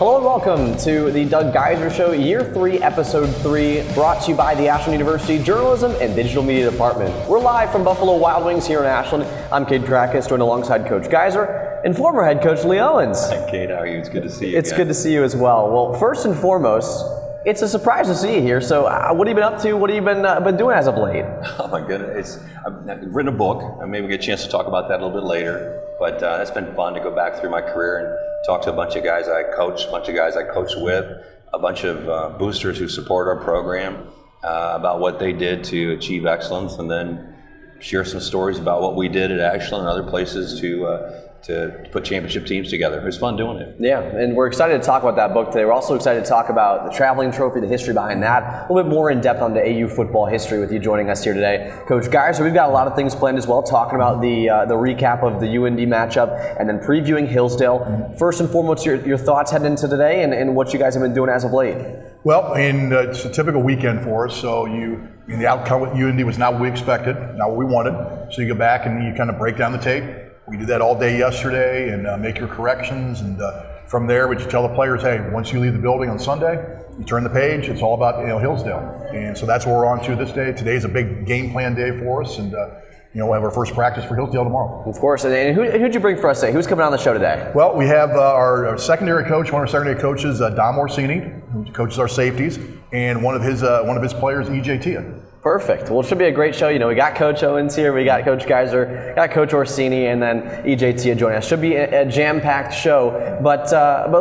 Hello and welcome to the Doug Geiser Show, Year 3, Episode 3, brought to you by the Ashland University Journalism and Digital Media Department. We're live from Buffalo Wild Wings here in Ashland. I'm Cade Trackus, joined alongside Coach Geiser and former head coach Lee Owens. Hi, Cade. How are you? It's good to see you. It's good to see you as well. Well, first and foremost, it's a surprise to see you here. So what have you been up to? What have you been doing as of late? Oh my goodness. I've written a book. Maybe we'll get a chance to talk about that a little bit later. But it's been fun to go back through my career and talk to a bunch of guys I coach, a bunch of guys I coach with, a bunch of boosters who support our program about what they did to achieve excellence, and then share some stories about what we did at Ashland and other places to put championship teams together. It was fun doing it. Yeah, and we're excited to talk about that book today. We're also excited to talk about the traveling trophy, the history behind that, a little bit more in depth on the AU football history with you joining us here today. Coach Geiser, we've got a lot of things planned as well, talking about the recap of the UND matchup and then previewing Hillsdale. First and foremost, your thoughts heading into today and what you guys have been doing as of late. Well, it's a typical weekend for us, so the outcome with UND was not what we expected, not what we wanted. So you go back and you kind of break down the tape. We did that all day yesterday and make your corrections, and from there, we just tell the players, hey, once you leave the building on Sunday, you turn the page. It's all about Hillsdale, and so that's what we're on to this day. Today's a big game plan day for us, and we'll have our first practice for Hillsdale tomorrow. Of course. And who'd you bring for us today? Who's coming on the show today? Well, we have our secondary coach, one of our secondary coaches, Dom Orsini, who coaches our safeties, and one of his players, EJ Teah. Perfect. Well, it should be a great show. We got Coach Owens here, we got Coach Geiser, got Coach Orsini, and then EJ Teah joining us. Should be a jam-packed show. But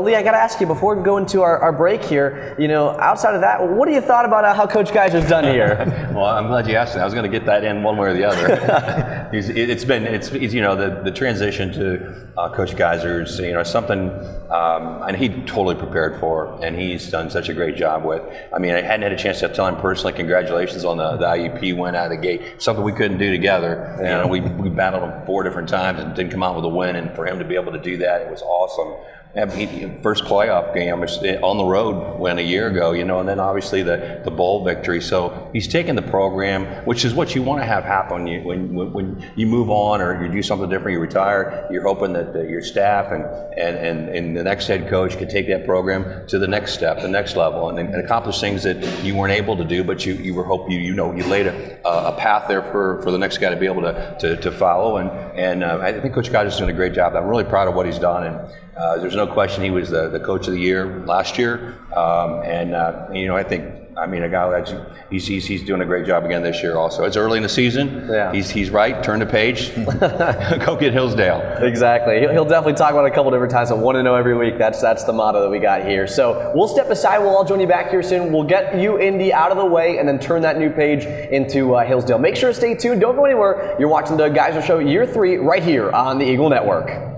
Lee, I got to ask you, before we go into our break here, outside of that, what do you thought about how Coach Geiser's done here? Well, I'm glad you asked me. I was going to get that in one way or the other. it's the transition to Coach Geiser is something, and he totally prepared for, and he's done such a great job with. I hadn't had a chance to tell him personally, congratulations on the IUP win out of the gate. Something we couldn't do together. We battled him 4 different times and didn't come out with a win, and for him to be able to do that, it was awesome. First playoff game on the road win a year ago, and then obviously the bowl victory. So he's taken the program, which is what you want to have happen when you move on or you do something different, you retire. You're hoping that your staff and the next head coach can take that program to the next step, the next level, and accomplish things that you weren't able to do, but you were hoping you laid a path there for the next guy to be able to follow. And I think Coach Geiser's doing a great job. I'm really proud of what he's done. And there's no question he was the coach of the year last year, I think a guy he's doing a great job again this year. Also, it's early in the season. Yeah. He's right. Turn the page. Go get Hillsdale. Exactly. He'll definitely talk about it a couple different times. 1-0 every week. That's the motto that we got here. So we'll step aside. We'll all join you back here soon. We'll get UND out of the way and then turn that new page into Hillsdale. Make sure to stay tuned. Don't go anywhere. You're watching the Doug Geiser Show, Year 3, right here on the Eagle Network.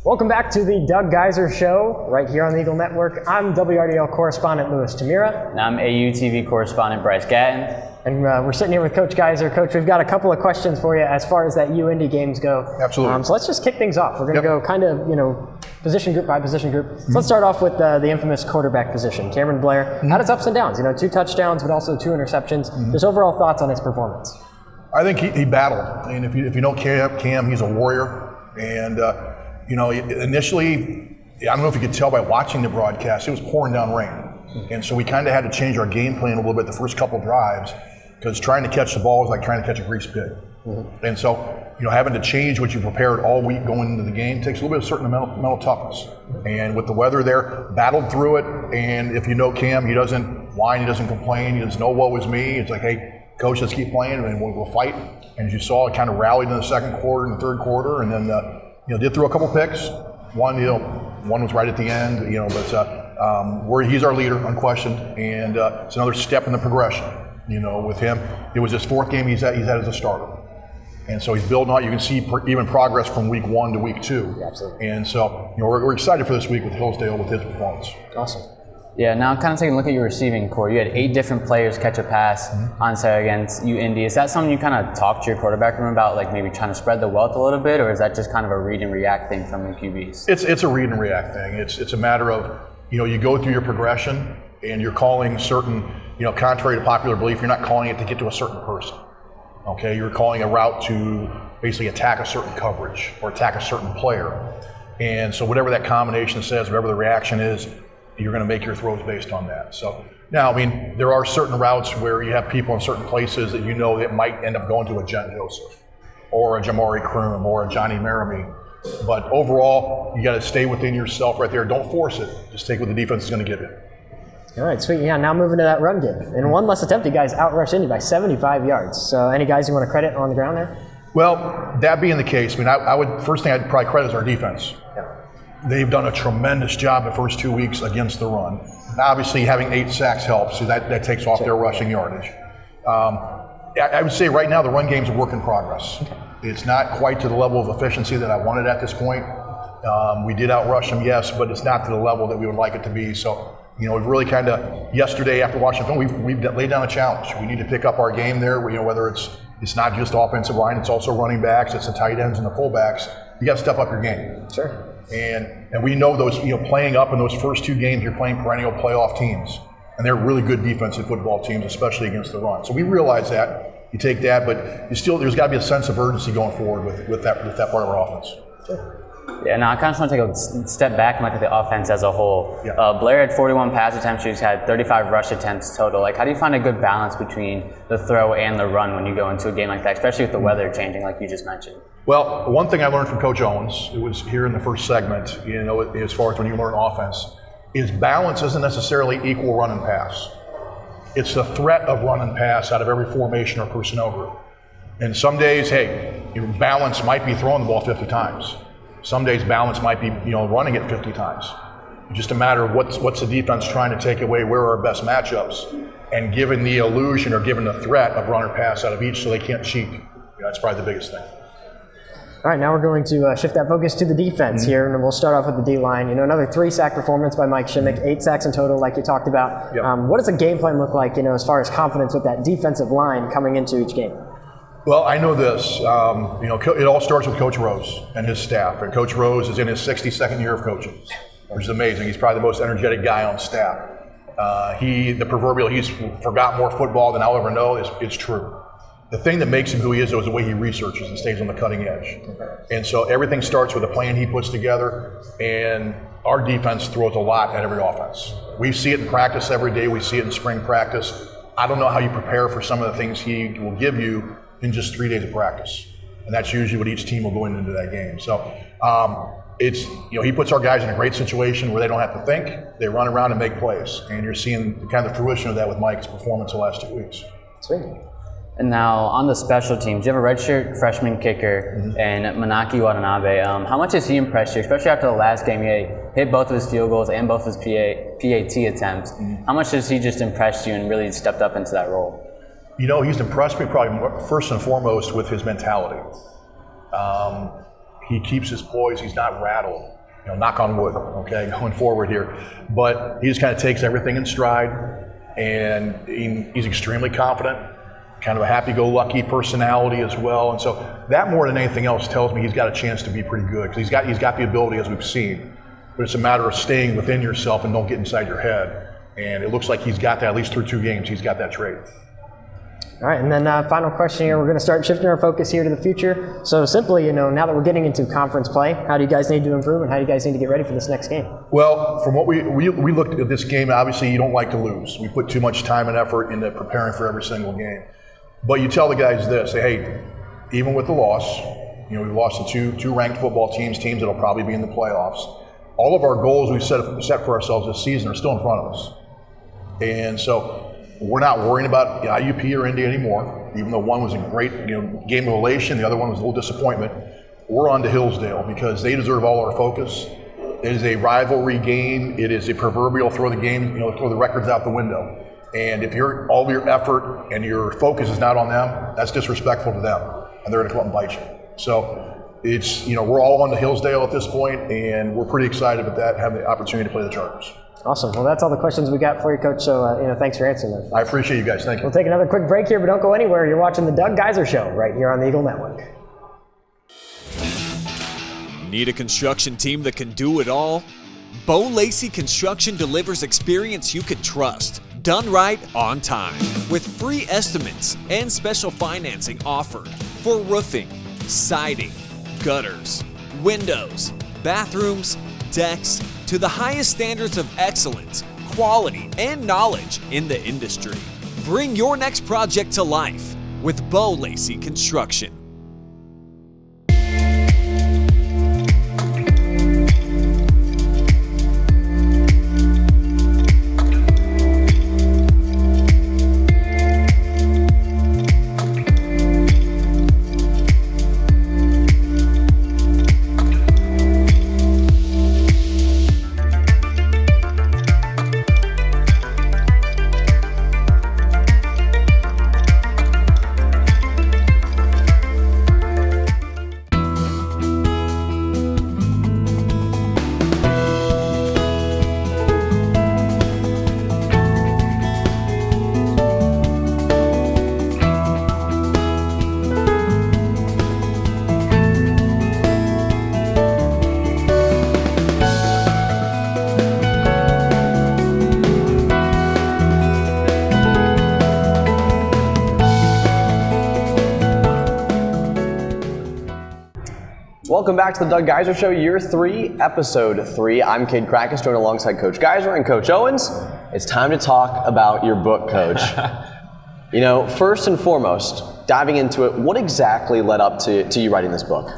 Welcome back to the Doug Geiser Show, right here on the Eagle Network. I'm WRDL correspondent Louis Tamira. And I'm AU TV correspondent Bryce Gatton. And we're sitting here with Coach Geiser. Coach, we've got a couple of questions for you as far as that UND games go. Absolutely. So let's just kick things off. We're going to go kind of, position group by position group. So let's start off with the infamous quarterback position. Cameron Blair had its ups and downs. 2 touchdowns, but also 2 interceptions. Just overall thoughts on his performance. I think he battled. And if you know Cam, he's a warrior. And initially, I don't know if you could tell by watching the broadcast, it was pouring down rain. And so we kind of had to change our game plan a little bit the first couple drives because trying to catch the ball is like trying to catch a grease pig. And so, having to change what you prepared all week going into the game takes a little bit of certain mental toughness. And with the weather there, battled through it. And if you know Cam, he doesn't whine, he doesn't complain, he doesn't know woe is me. It's like, hey, coach, let's keep playing and we'll fight. And as you saw, it kind of rallied in the second quarter and the third quarter, and then did throw a couple picks. One was right at the end, but he's our leader, unquestioned, and it's another step in the progression. With him, it was his 4th game he's had as a starter. And so he's building out. You can see even progress from week 1 to week 2. Yeah, absolutely. And so we're excited for this week with Hillsdale with his performance. Awesome. Yeah, now kind of taking a look at your receiving core. You had 8 different players catch a pass on Saturday against UIndy. Is that something you kind of talk to your quarterback room about, like maybe trying to spread the wealth a little bit, or is that just kind of a read and react thing from the QBs? It's a read and react thing. It's a matter of, you go through your progression and you're calling certain, contrary to popular belief, you're not calling it to get to a certain person. Okay, you're calling a route to basically attack a certain coverage or attack a certain player. And so whatever that combination says, whatever the reaction is, you're going to make your throws based on that. So now, there are certain routes where you have people in certain places that that might end up going to a Jen Joseph or a Jamari Kroom or a Johnny Maramie. But overall, you got to stay within yourself right there. Don't force it. Just take what the defense is going to give you. All right, sweet. Yeah, now moving to that run game. In one less attempt, you guys outrushed Indy by 75 yards. So any guys you want to credit on the ground there? Well, that being the case, I would first thing I'd probably credit is our defense. Yeah. They've done a tremendous job the first 2 weeks against the run. Obviously, having 8 sacks helps, so that takes off their rushing yardage. I would say right now the run game's a work in progress. Okay. It's not quite to the level of efficiency that I wanted at this point. We did outrush them, yes, but it's not to the level that we would like it to be. So, we've really kind of, yesterday after watching film, we've laid down a challenge. We need to pick up our game there, whether it's not just offensive line, it's also running backs, it's the tight ends and the fullbacks. You got to step up your game. Sure. And we know those, playing up in those first 2 games, you're playing perennial playoff teams. And they're really good defensive football teams, especially against the run. So we realize that. You take that, but there's got to be a sense of urgency going forward with that part of our offense. Sure. Yeah, now I kind of just want to take a step back and look at the offense as a whole. Yeah. Blair had 41 pass attempts. She's had 35 rush attempts total. Like, how do you find a good balance between the throw and the run when you go into a game like that, especially with the weather changing, like you just mentioned? Well, one thing I learned from Coach Owens, it was here in the first segment, as far as when you learn offense, is balance isn't necessarily equal run and pass. It's the threat of run and pass out of every formation or personnel group. And some days, your balance might be throwing the ball 50 times. Some days balance might be, running it 50 times. It's just a matter of what's the defense trying to take away, where are our best matchups, and given the illusion or given the threat of run or pass out of each so they can't cheat. That's probably the biggest thing. All right, now we're going to shift that focus to the defense here, and we'll start off with the D-line. Another 3-sack performance by Mike Shimmick, 8 sacks in total, like you talked about. Yep. What does the game plan look like, as far as confidence with that defensive line coming into each game? Well, I know this. It all starts with Coach Rose and his staff. And Coach Rose is in his 62nd year of coaching, which is amazing. He's probably the most energetic guy on staff. The proverbial he's forgot more football than I'll ever know is true. The thing that makes him who he is, though, is the way he researches and stays on the cutting edge. And so everything starts with a plan he puts together, and our defense throws a lot at every offense. We see it in practice every day. We see it in spring practice. I don't know how you prepare for some of the things he will give you in just 3 days of practice. And that's usually what each team will go into that game. So he puts our guys in a great situation where they don't have to think. They run around and make plays. And you're seeing the kind of fruition of that with Mike's performance the last 2 weeks. Sweet. And now on the special teams, you have a redshirt freshman kicker and Manaki Watanabe. How much has he impressed you, especially after the last game? He hit both of his field goals and both of his PAT attempts. How much has he just impressed you and really stepped up into that role? He's impressed me probably first and foremost with his mentality. He keeps his poise. He's not rattled. Knock on wood, okay, going forward here. But he just kind of takes everything in stride, and he's extremely confident, kind of a happy-go-lucky personality as well. And so that more than anything else tells me he's got a chance to be pretty good, because he's got the ability, as we've seen. But it's a matter of staying within yourself and don't get inside your head. And it looks like he's got that, at least through 2 games, he's got that trait. All right, and then final question here. We're going to start shifting our focus here to the future. So simply, now that we're getting into conference play, how do you guys need to improve, and how do you guys need to get ready for this next game? Well, from what we looked at this game, obviously you don't like to lose. We put too much time and effort into preparing for every single game. But you tell the guys this, say, hey, even with the loss, you know, we've lost to two ranked football teams that'll probably be in the playoffs. All of our goals we've set for ourselves this season are still in front of us. And so we're not worrying about IUP or Indy anymore, even though one was a great game of elation, the other one was a little disappointment. We're on to Hillsdale because they deserve all our focus. It is a rivalry game. It is a proverbial throw the records out the window. And if all of your effort and your focus is not on them, that's disrespectful to them, and they're going to come up and bite you. So it's, we're all on to Hillsdale at this point, and we're pretty excited about that, having the opportunity to play the Chargers. Awesome. Well, that's all the questions we got for you, Coach. So, thanks for answering them. I appreciate you guys. Thank you. We'll take another quick break here, but don't go anywhere. You're watching the Doug Geiser Show right here on the Eagle Network. Need a construction team that can do it all? Bo Lacey Construction delivers experience you can trust, done right on time, with free estimates and special financing offered for roofing, siding, gutters, windows, bathrooms, decks, to the highest standards of excellence, quality, and knowledge in the industry. Bring your next project to life with Bo Lacey Construction. Welcome back to the Doug Geiser Show, Year 3, Episode 3. I'm Cade Krakus, joined alongside Coach Geiser and Coach Owens. It's time to talk about your book, Coach. First and foremost, diving into it, what exactly led up to you writing this book?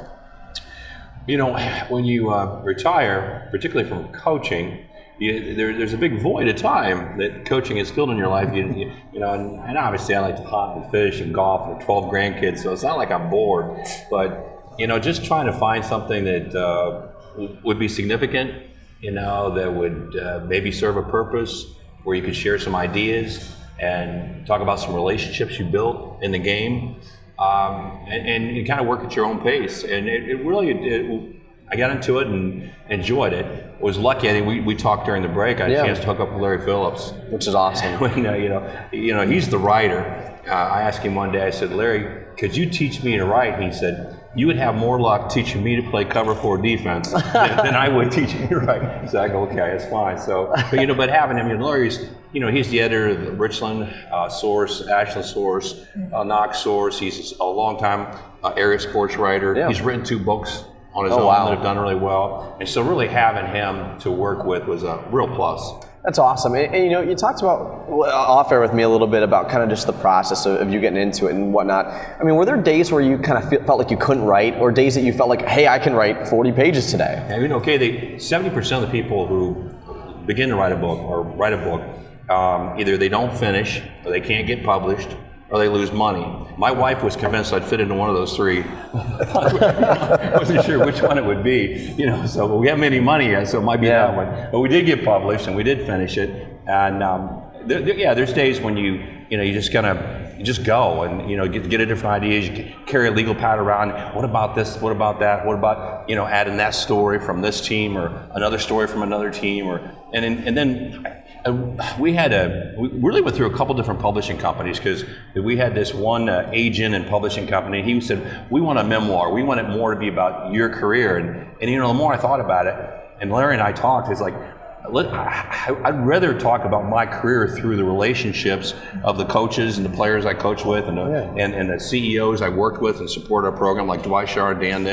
When you retire, particularly from coaching, there's a big void of time that coaching has filled in your life. And obviously I like to hunt and fish and golf and 12 grandkids, so it's not like I'm bored, but just trying to find something that would be significant, that would maybe serve a purpose, where you could share some ideas and talk about some relationships you built in the game, and you kind of work at your own pace. And I got into it and enjoyed it. Was lucky. I think we talked during the break. I had a chance to hook up with Larry Phillips, which is awesome. He's the writer. I asked him one day. I said, Larry, could you teach me to write? He said, you would have more luck teaching me to play cover 4 defense than I would teaching you to write. So I go, okay, that's fine. So, but having him, Larry's, he's the editor of the Richland Source, Ashland Source, Knox Source. He's a longtime area sports writer. Yeah. He's written 2 books on his own that have done really well. And so really having him to work with was a real plus. That's awesome. And you talked about off air with me a little bit about kind of just the process of you getting into it and whatnot. I mean, were there days where you kind of felt like you couldn't write, or days that you felt like, hey, I can write 40 pages today? 70% of the people who begin to write a book either they don't finish, or they can't get published, or they lose money. My wife was convinced I'd fit into one of those 3. I wasn't sure which one it would be, so we haven't made any money yet, so it might be that one. But we did get published and we did finish it. And there's days when you just go and get a different ideas. You carry a legal pad around. What about this? What about that? What about adding that story from this team, or another story from another team, and then we really went through a couple different publishing companies, because we had this one agent and publishing company. He said, we want a memoir. We want it more to be about your career. And the more I thought about it, and Larry and I talked, it's like, I'd rather talk about my career through the relationships of the coaches and the players I coach with, and the CEOs I worked with and support our program, like Dwight Shar and Dan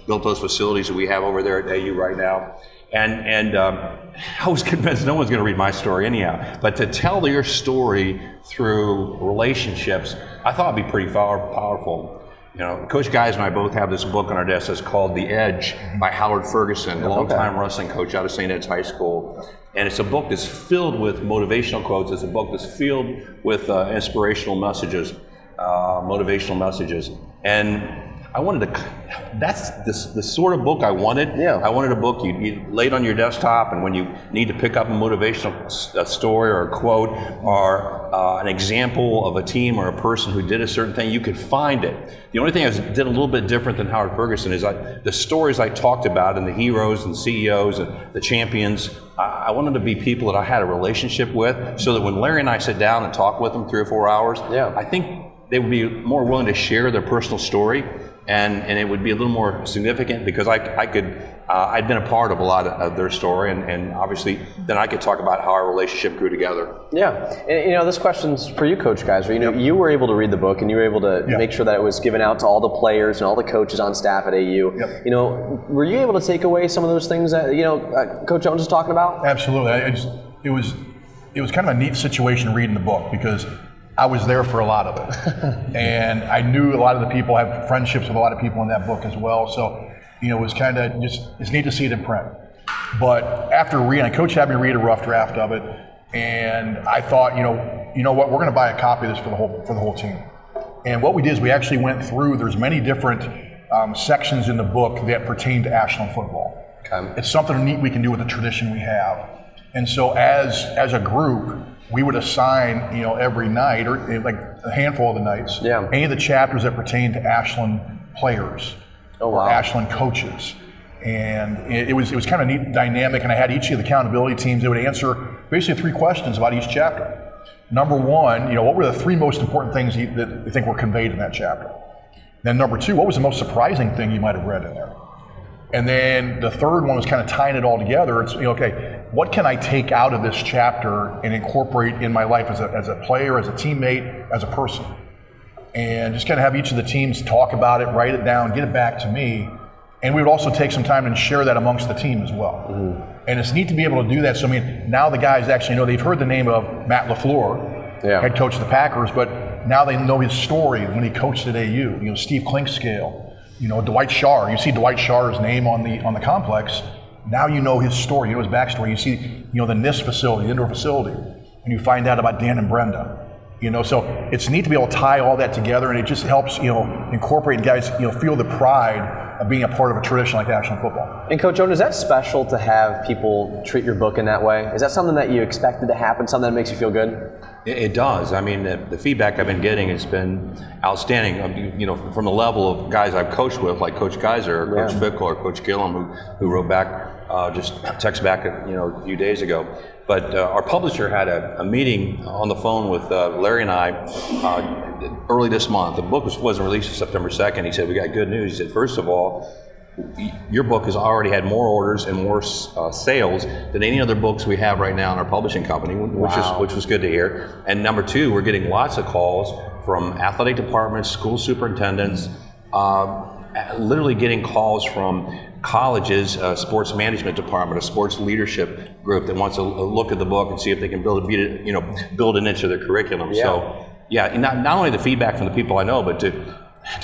built those facilities that we have over there at AU right now. And I was convinced no one's going to read my story anyhow. But to tell your story through relationships, I thought would be pretty powerful. You know, Coach Geiser and I both have this book on our desk that's called The Edge by Howard Ferguson, a longtime wrestling coach out of St. Ed's High School. And it's a book that's filled with motivational quotes. It's a book that's filled with inspirational messages, motivational messages. And I wanted to, that's the sort of book I wanted. Yeah. I wanted a book you lay it on your desktop, and when you need to pick up a motivational story or a quote or an example of a team or a person who did a certain thing, you could find it. The only thing I did a little bit different than Howard Ferguson is the stories I talked about and the heroes and CEOs and the champions, I wanted to be people that I had a relationship with, so that when Larry and I sit down and talk with them 3 or 4 hours, I think they would be more willing to share their personal story, and it would be a little more significant because I'd been a part of a lot of their story, and obviously then I could talk about how our relationship grew together. Yeah, and you know, this question's for you, Coach Geiser. You know, you were able to read the book, and you were able to make sure that it was given out to all the players and all the coaches on staff at AU. Yep. You know, were you able to take away some of those things that Coach Jones is talking about? Absolutely. It was kind of a neat situation reading the book because I was there for a lot of it. And I knew a lot of the people, I have friendships with a lot of people in that book as well. So, you know, it was kind of it's neat to see it in print. But after reading, Coach had me read a rough draft of it, and I thought, you know what, we're going to buy a copy of this for the whole team. And what we did is we actually went through, there's many different sections in the book that pertain to Ashland football. Okay. It's something neat we can do with the tradition we have. And so as a group, we would assign, you know, every night, or like a handful of the nights, any of the chapters that pertain to Ashland players or Ashland coaches. And it was kind of neat dynamic, and I had each of the accountability teams that would answer basically 3 questions about each chapter. Number 1, you know, what were the 3 most important things that you think were conveyed in that chapter? Then number 2, what was the most surprising thing you might have read in there? And then the third one was kind of tying it all together. It's, you know, okay, what can I take out of this chapter and incorporate in my life as a player, as a teammate, as a person? And just kind of have each of the teams talk about it, write it down, get it back to me. And we would also take some time and share that amongst the team as well. Mm-hmm. And it's neat to be able to do that. So, I mean, now the guys actually know, they've heard the name of Matt LaFleur, head coach of the Packers, but now they know his story when he coached at AU. You know, Steve Clinkscale. You know, Dwight Scharr. You see Dwight Scharr's name on the complex. Now you know his story. You know his backstory. You see, you know, the NIST facility, the indoor facility, and you find out about Dan and Brenda. You know, so it's neat to be able to tie all that together, and it just helps, you know, incorporate guys, you know, feel the pride of being a part of a tradition like Ashland football. And Coach Owen, is that special to have people treat your book in that way? Is that something that you expected to happen? Something that makes you feel good? It does. I mean, the feedback I've been getting has been outstanding. You know, from the level of guys I've coached with, like Coach Geiser, or Coach Fickle, or Coach Gillum, who wrote back, just text back, you know, a few days ago. But our publisher had a meeting on the phone with Larry and I early this month. The book wasn't released until September 2nd. He said, "We got good news." He said, "First of all, your book has already had more orders and more sales than any other books we have right now in our publishing company," which was good to hear. And number 2, we're getting lots of calls from athletic departments, school superintendents, literally getting calls from colleges, sports management department, a sports leadership group that wants to look at the book and see if they can build it into their curriculum. Yeah. So, not only the feedback from the people I know, but to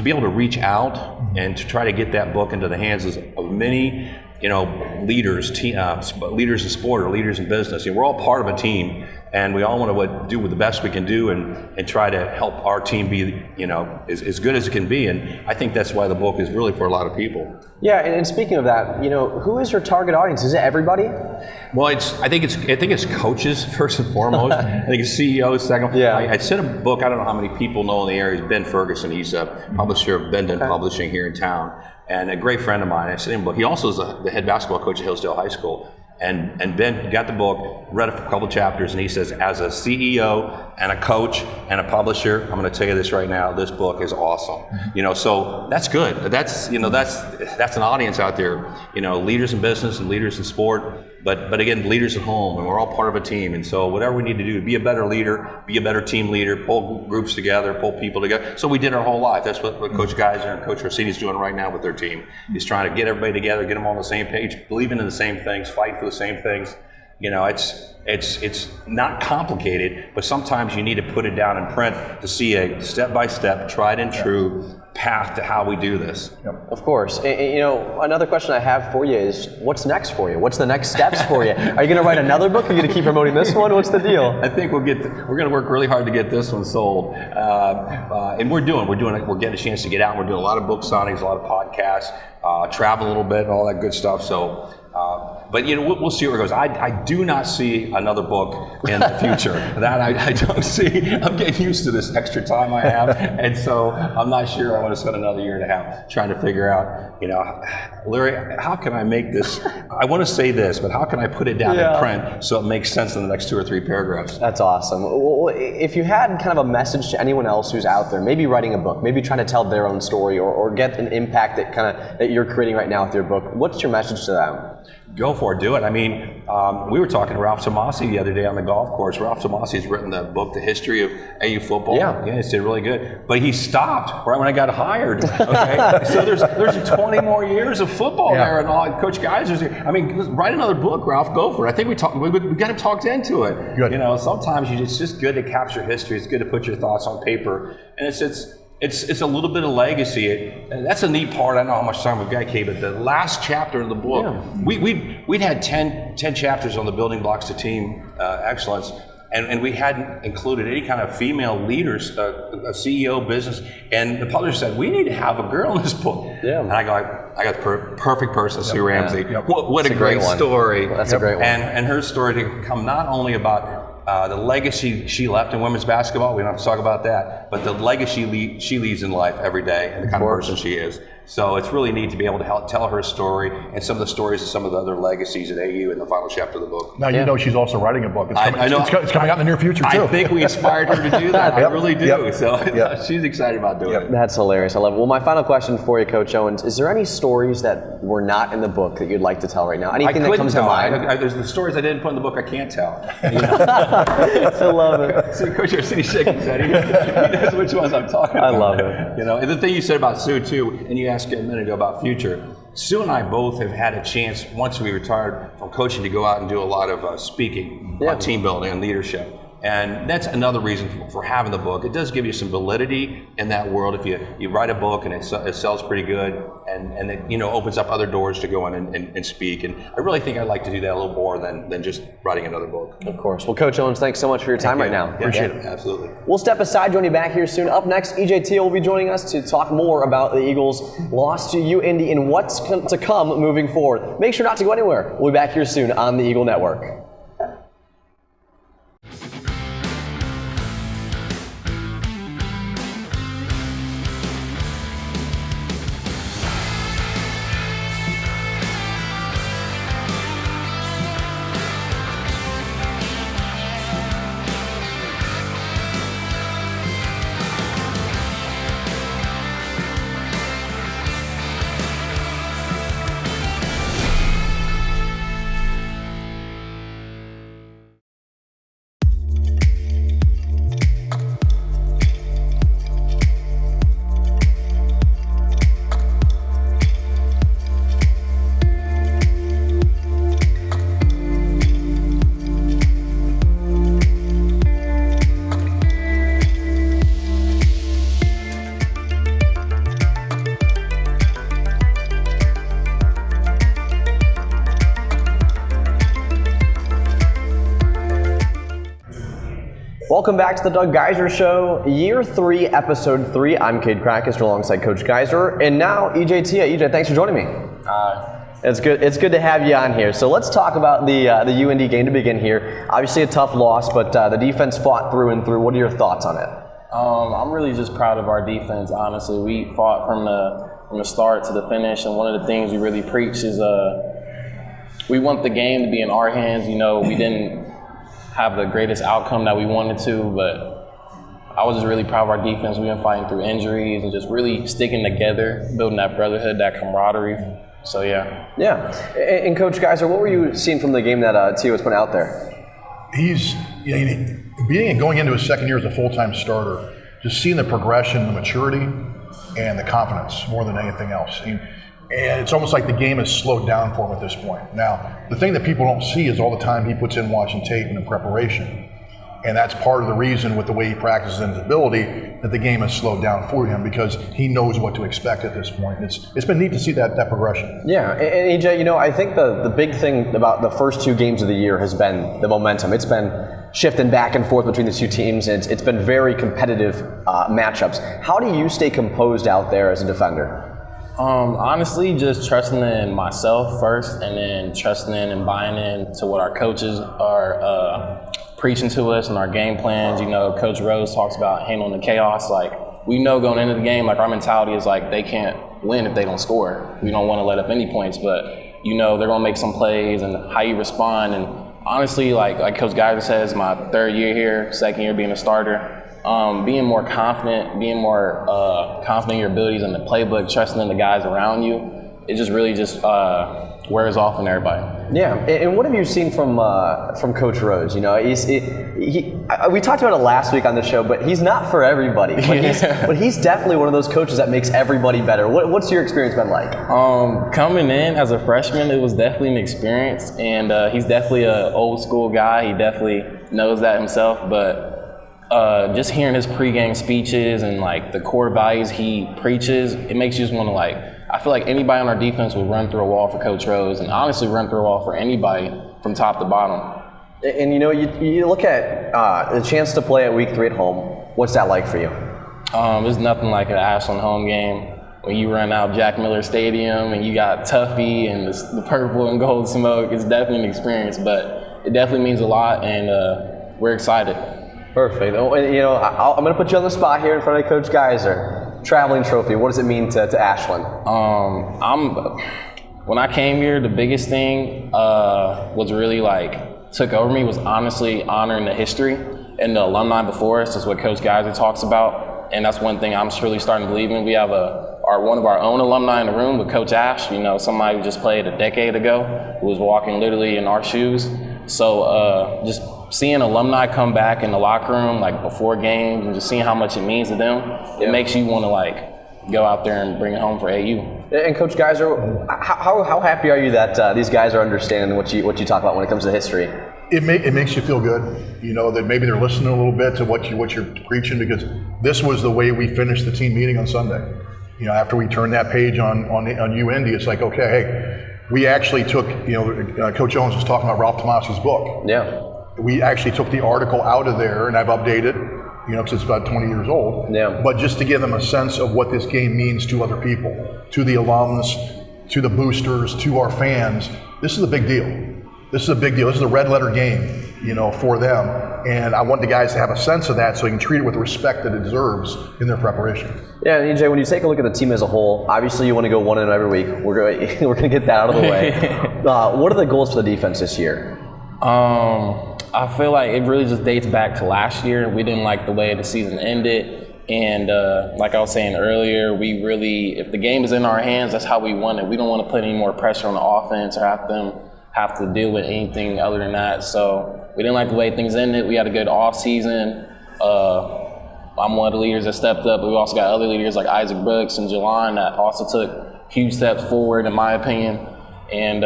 be able to reach out and to try to get that book into the hands of many, you know, leaders in sport or leaders in business. You know, we're all part of a team, and we all want to do the best we can do and try to help our team be, you know, as good as it can be. And I think that's why the book is really for a lot of people. Yeah, and speaking of that, you know, who is your target audience? Is it everybody? Well, I think it's coaches first and foremost. I think it's CEOs second. Yeah. I sent a book. I don't know how many people know in the area. It's Ben Ferguson. He's a publisher of Bendon Publishing here in town, and a great friend of mine. I sent him a book. He also is the head basketball coach at Hillsdale High School. And Ben got the book, read a couple chapters, and he says, as a CEO and a coach and a publisher, I'm going to tell you this right now, this book is awesome. You know, so that's good. That's an audience out there, you know, leaders in business and leaders in sport. But again, leaders at home, and we're all part of a team. And so whatever we need to do, be a better leader, be a better team leader, pull groups together, pull people together. So we did our whole life. That's what Coach Geiser and Coach Orsini is doing right now with their team. He's trying to get everybody together, get them on the same page, believing in the same things, fight for the same things. You know, it's not complicated, but sometimes you need to put it down in print to see a step-by-step, tried and true path to how we do this. Of course. And, you know, another question I have for you is, what's next for you? What's the next steps for you? Are you going to write another book? Are you going to keep promoting this one? What's the deal? I think we're going to work really hard to get this one sold, and we're getting a chance to get out. We're doing a lot of book signings, a lot of podcasts, travel a little bit, and all that good stuff. So. But you know, we'll see where it goes. I do not see another book in the future. That I don't see. I'm getting used to this extra time I have, and so I'm not sure I want to spend another year and a half trying to figure out, you know, Larry, how can I make this? I want to say this, but how can I put it down in print so it makes sense in the next 2 or 3 paragraphs? That's awesome. Well, if you had kind of a message to anyone else who's out there, maybe writing a book, maybe trying to tell their own story, or get an impact that you're creating right now with your book, what's your message to them? Go for it, do it. I mean, we were talking to Ralph Tomasi the other day on the golf course. Ralph Tomasi's written the book, The History of AU Football. Yeah, it's did really good. But he stopped right when I got hired. Okay, so there's 20 more years of football there, and all. Coach Geiser's here. I mean, write another book, Ralph. Go for it. I think we got him talked into it. Good. You know, sometimes it's just good to capture history. It's good to put your thoughts on paper, and it's a little bit of legacy. That's a neat part. I don't know how much time we've got, Kay, but the last chapter of the book, we'd had 10 chapters on the building blocks to team excellence, and we hadn't included any kind of female leaders, a CEO, business, and the publisher said, we need to have a girl in this book. Yeah. And I got the perfect person, Sue Ramsey. What a great story. That's a great one. And her story to come not only about the legacy she left in women's basketball, we don't have to talk about that, but the legacy she leaves in life every day and the kind of person she is. So it's really neat to be able to tell her story and some of the stories of some of the other legacies at AU in the final chapter of the book. Now, you know she's also writing a book. I know. It's coming out in the near future, too. I think we inspired her to do that. I really do. So she's excited about doing it. That's hilarious. I love it. Well, my final question for you, Coach Owens, is there any stories that were not in the book that you'd like to tell right now? Anything that comes to mind? There's the stories I didn't put in the book I can't tell. I love it. See, Coach Orsini shaking his head. He knows which ones I'm talking about. I love it. You know, and the thing you said about Sue, too, and you asked a minute ago about future. Sue and I both have had a chance, once we retired from coaching, to go out and do a lot of speaking on team building and leadership. And that's another reason for having the book. It does give you some validity in that world. If you write a book and it sells pretty good, and it, you know, opens up other doors to go in and speak. And I really think I'd like to do that a little more than just writing another book. Of course. Well, Coach Owens, thanks so much for your time right now. Appreciate it. Absolutely. We'll step aside, join you back here soon. Up next, Teah will be joining us to talk more about the Eagles' loss to UIndy and what's to come moving forward. Make sure not to go anywhere. We'll be back here soon on the Eagle Network. Welcome back to the Doug Geiser Show, Year 3, Episode 3. I'm Cade Crackister alongside Coach Geiser, and now Teah. Thanks for joining me. It's good to have you on here. So let's talk about the UIndy game to begin here. Obviously a tough loss, but the defense fought through and through. What are your thoughts on it? I'm really just proud of our defense, honestly. We fought from the start to the finish, and one of the things we really preach is we want the game to be in our hands. You know, we didn't have the greatest outcome that we wanted to, but I was just really proud of our defense. We've been fighting through injuries and just really sticking together, building that brotherhood, that camaraderie. So yeah. Yeah. And Coach Geiser, what were you seeing from the game that Teah was putting out there? He's going into his second year as a full-time starter, just seeing the progression, the maturity, and the confidence more than anything else. And it's almost like the game has slowed down for him at this point. Now, the thing that people don't see is all the time he puts in watching tape and in preparation. And that's part of the reason with the way he practices and his ability that the game has slowed down for him, because he knows what to expect at this point. It's been neat to see that progression. Yeah, and AJ, I think the big thing about the first 2 games of the year has been the momentum. It's been shifting back and forth between the 2 teams, and it's been very competitive matchups. How do you stay composed out there as a defender? Honestly, just trusting in myself first, and then trusting in and buying in to what our coaches are preaching to us and our game plans. Coach Rose talks about handling the chaos. Like, we know going into the game, like, our mentality is like they can't win if they don't score. We don't want to let up any points, but they're going to make some plays, and how you respond. And honestly, like Coach Geiser says, my 3rd year here, 2nd year being a starter, being more confident, confident in your abilities in the playbook, trusting in the guys around you, it just really wears off on everybody. Yeah, and what have you seen from Coach Rose? We talked about it last week on the show, but he's not for everybody. But he's definitely one of those coaches that makes everybody better. What's your experience been like? Coming in as a freshman, it was definitely an experience, and he's definitely an old school guy. He definitely knows that himself, but just hearing his pregame speeches and like the core values he preaches, it makes you just want to I feel like anybody on our defense would run through a wall for Coach Rose, and honestly run through a wall for anybody from top to bottom. And you look at the chance to play at week 3 at home. What's that like for you? There's nothing like an Ashland home game when you run out Jack Miller Stadium and you got Tuffy and the purple and gold smoke. It's definitely an experience, but it definitely means a lot, and we're excited. Perfect. I'm going to put you on the spot here in front of Coach Geiser. Traveling trophy, what does it mean to Ashland? When I came here, the biggest thing was really took over me was honestly honoring the history and the alumni before us. Is what Coach Geiser talks about, and that's one thing I'm really starting to believe in. We have one of our own alumni in the room with Coach Ash. Somebody who just played a decade ago, who was walking literally in our shoes. So just seeing alumni come back in the locker room before games and just seeing how much it means to them, it makes you want to go out there and bring it home for AU. And Coach Geiser, how happy are you that these guys are understanding what you talk about when it comes to history? It makes you feel good, that maybe they're listening a little bit to what you're preaching, because this was the way we finished the team meeting on Sunday. After we turned that page on UIndy, it's like, okay, hey, we actually took, Coach Owens was talking about Ralph Tomasi's book. Yeah. We actually took the article out of there, and I've updated, because it's about 20 years old. Yeah. But just to give them a sense of what this game means to other people, to the alums, to the boosters, to our fans. This is a big deal. This is a big deal. This is a red letter game, for them. And I want the guys to have a sense of that so they can treat it with the respect that it deserves in their preparation. Yeah, and EJ, when you take a look at the team as a whole, obviously you want to go 1-0 every week. We're going to get that out of the way. What are the goals for the defense this year? I feel like it really just dates back to last year. We didn't like the way the season ended. And like I was saying earlier, we really, if the game is in our hands, that's how we want it. We don't want to put any more pressure on the offense or have to deal with anything other than that. So we didn't like the way things ended. We had a good off season. I'm one of the leaders that stepped up, but we also got other leaders like Isaac Brooks and Jelon that also took huge steps forward, in my opinion. And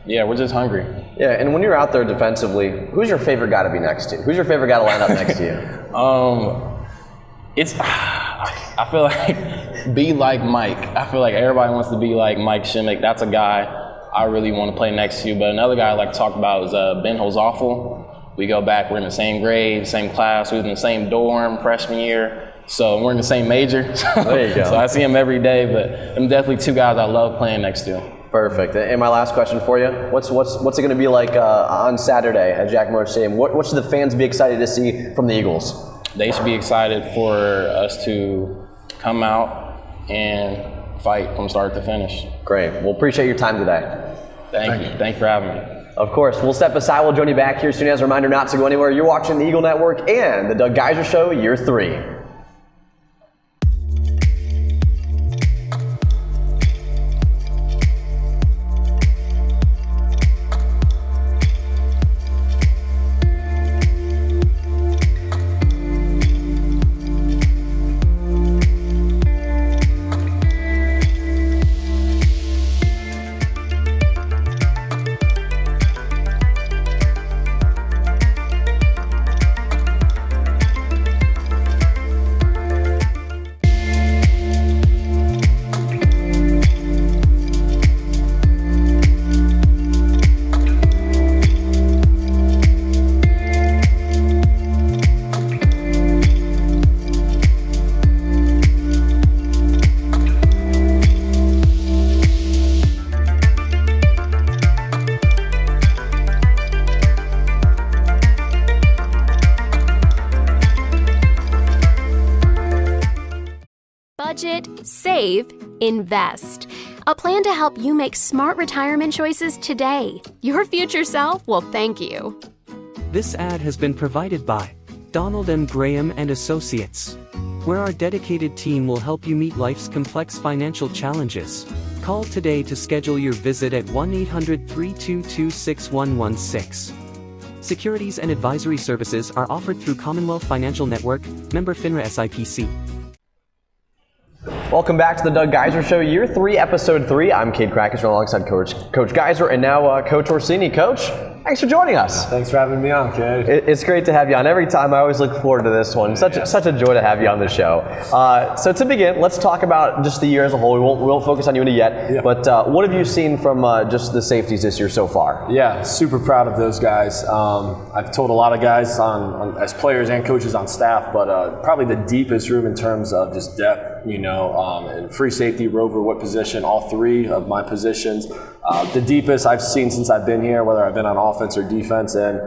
we're just hungry. Yeah, and when you're out there defensively, who's your favorite guy to be next to? Who's your favorite guy to line up next to you? I feel like be like Mike. I feel like everybody wants to be like Mike Shimmick. That's a guy I really want to play next to. But another guy I like to talk about is Ben Hosawful. We go back, we're in the same grade, same class, we was in the same dorm freshman year. So we're in the same major. There you go. So I see him every day, but I'm definitely 2 guys I love playing next to. Perfect. And my last question for you, what's it going to be like on Saturday at Jack Miller Stadium? What should the fans be excited to see from the Eagles? They should be excited for us to come out and fight from start to finish. Great. Well, appreciate your time today. Thank you. Thanks for having me. Of course. We'll step aside. We'll join you back here soon. As a reminder not to go anywhere. You're watching the Eagle Network and the Doug Geiser Show, Year 3. budget, save, invest. A plan to help you make smart retirement choices today. Your future self will thank you. This ad has been provided by Donald M. Graham and Associates, where our dedicated team will help you meet life's complex financial challenges. Call today to schedule your visit at 1-800-322-6116. Securities and advisory services are offered through Commonwealth Financial Network, member FINRA SIPC. Welcome back to the Doug Geiser Show, Year 3, Episode 3. I'm Cade Krakus, alongside Coach Geiser, and now Coach Orsini. Coach, thanks for joining us. Thanks for having me on, Cade. It's great to have you on. Every time I always look forward to this one. Such a joy to have you on the show. So to begin, let's talk about just the year as a whole. We won't focus on UIndy yet, but what have you seen from just the safeties this year so far? Yeah, super proud of those guys. I've told a lot of guys as players and coaches on staff, but probably the deepest room in terms of just depth, and free safety, rover, what position, all three of my positions. The deepest I've seen since I've been here, whether I've been on offense or defense, and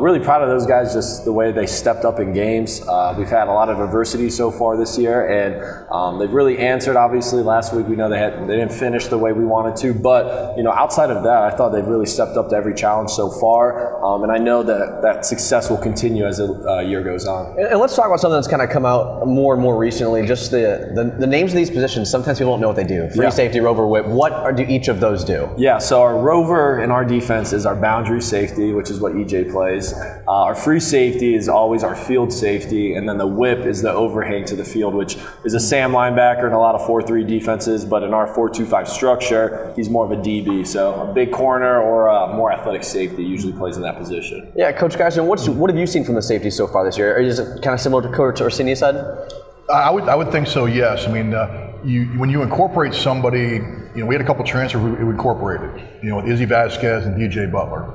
really proud of those guys, just the way they stepped up in games. We've had a lot of adversity so far this year, and they've really answered. Obviously, last week we know they didn't finish the way we wanted to, but outside of that, I thought they've really stepped up to every challenge so far, and I know that success will continue as the year goes on. And let's talk about something that's kind of come out more and more recently. Just the names of these positions. Sometimes people don't know what they do. Free safety, rover, whip. What do each of those do? Yeah, so our rover in our defense is our boundary safety, which is what EJ plays. Our free safety is always our field safety, and then the whip is the overhang to the field, which is a Sam linebacker in a lot of 4-3 defenses, but in our 4-2-5 structure, he's more of a DB. So a big corner or a more athletic safety usually plays in that position. Yeah, Coach Geiser, what have you seen from the safety so far this year? Is it kind of similar to Coach Orsini said? I would think so, yes. I mean, when you incorporate somebody, we had a couple transfers we incorporated, with Izzy Vasquez and DJ Butler.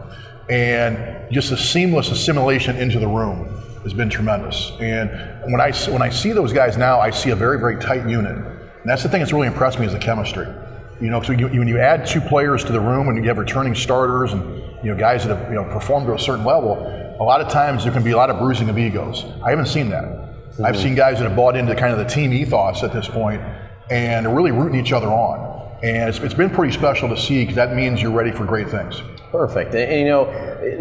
And just a seamless assimilation into the room has been tremendous. And when I see those guys now, I see a very, very tight unit. And that's the thing that's really impressed me is the chemistry. So when you add two players to the room and you have returning starters and guys that have performed to a certain level, a lot of times there can be a lot of bruising of egos. I haven't seen that. I've seen guys that have bought into kind of the team ethos at this point and are really rooting each other on. And it's been pretty special to see, because that means you're ready for great things. Perfect. And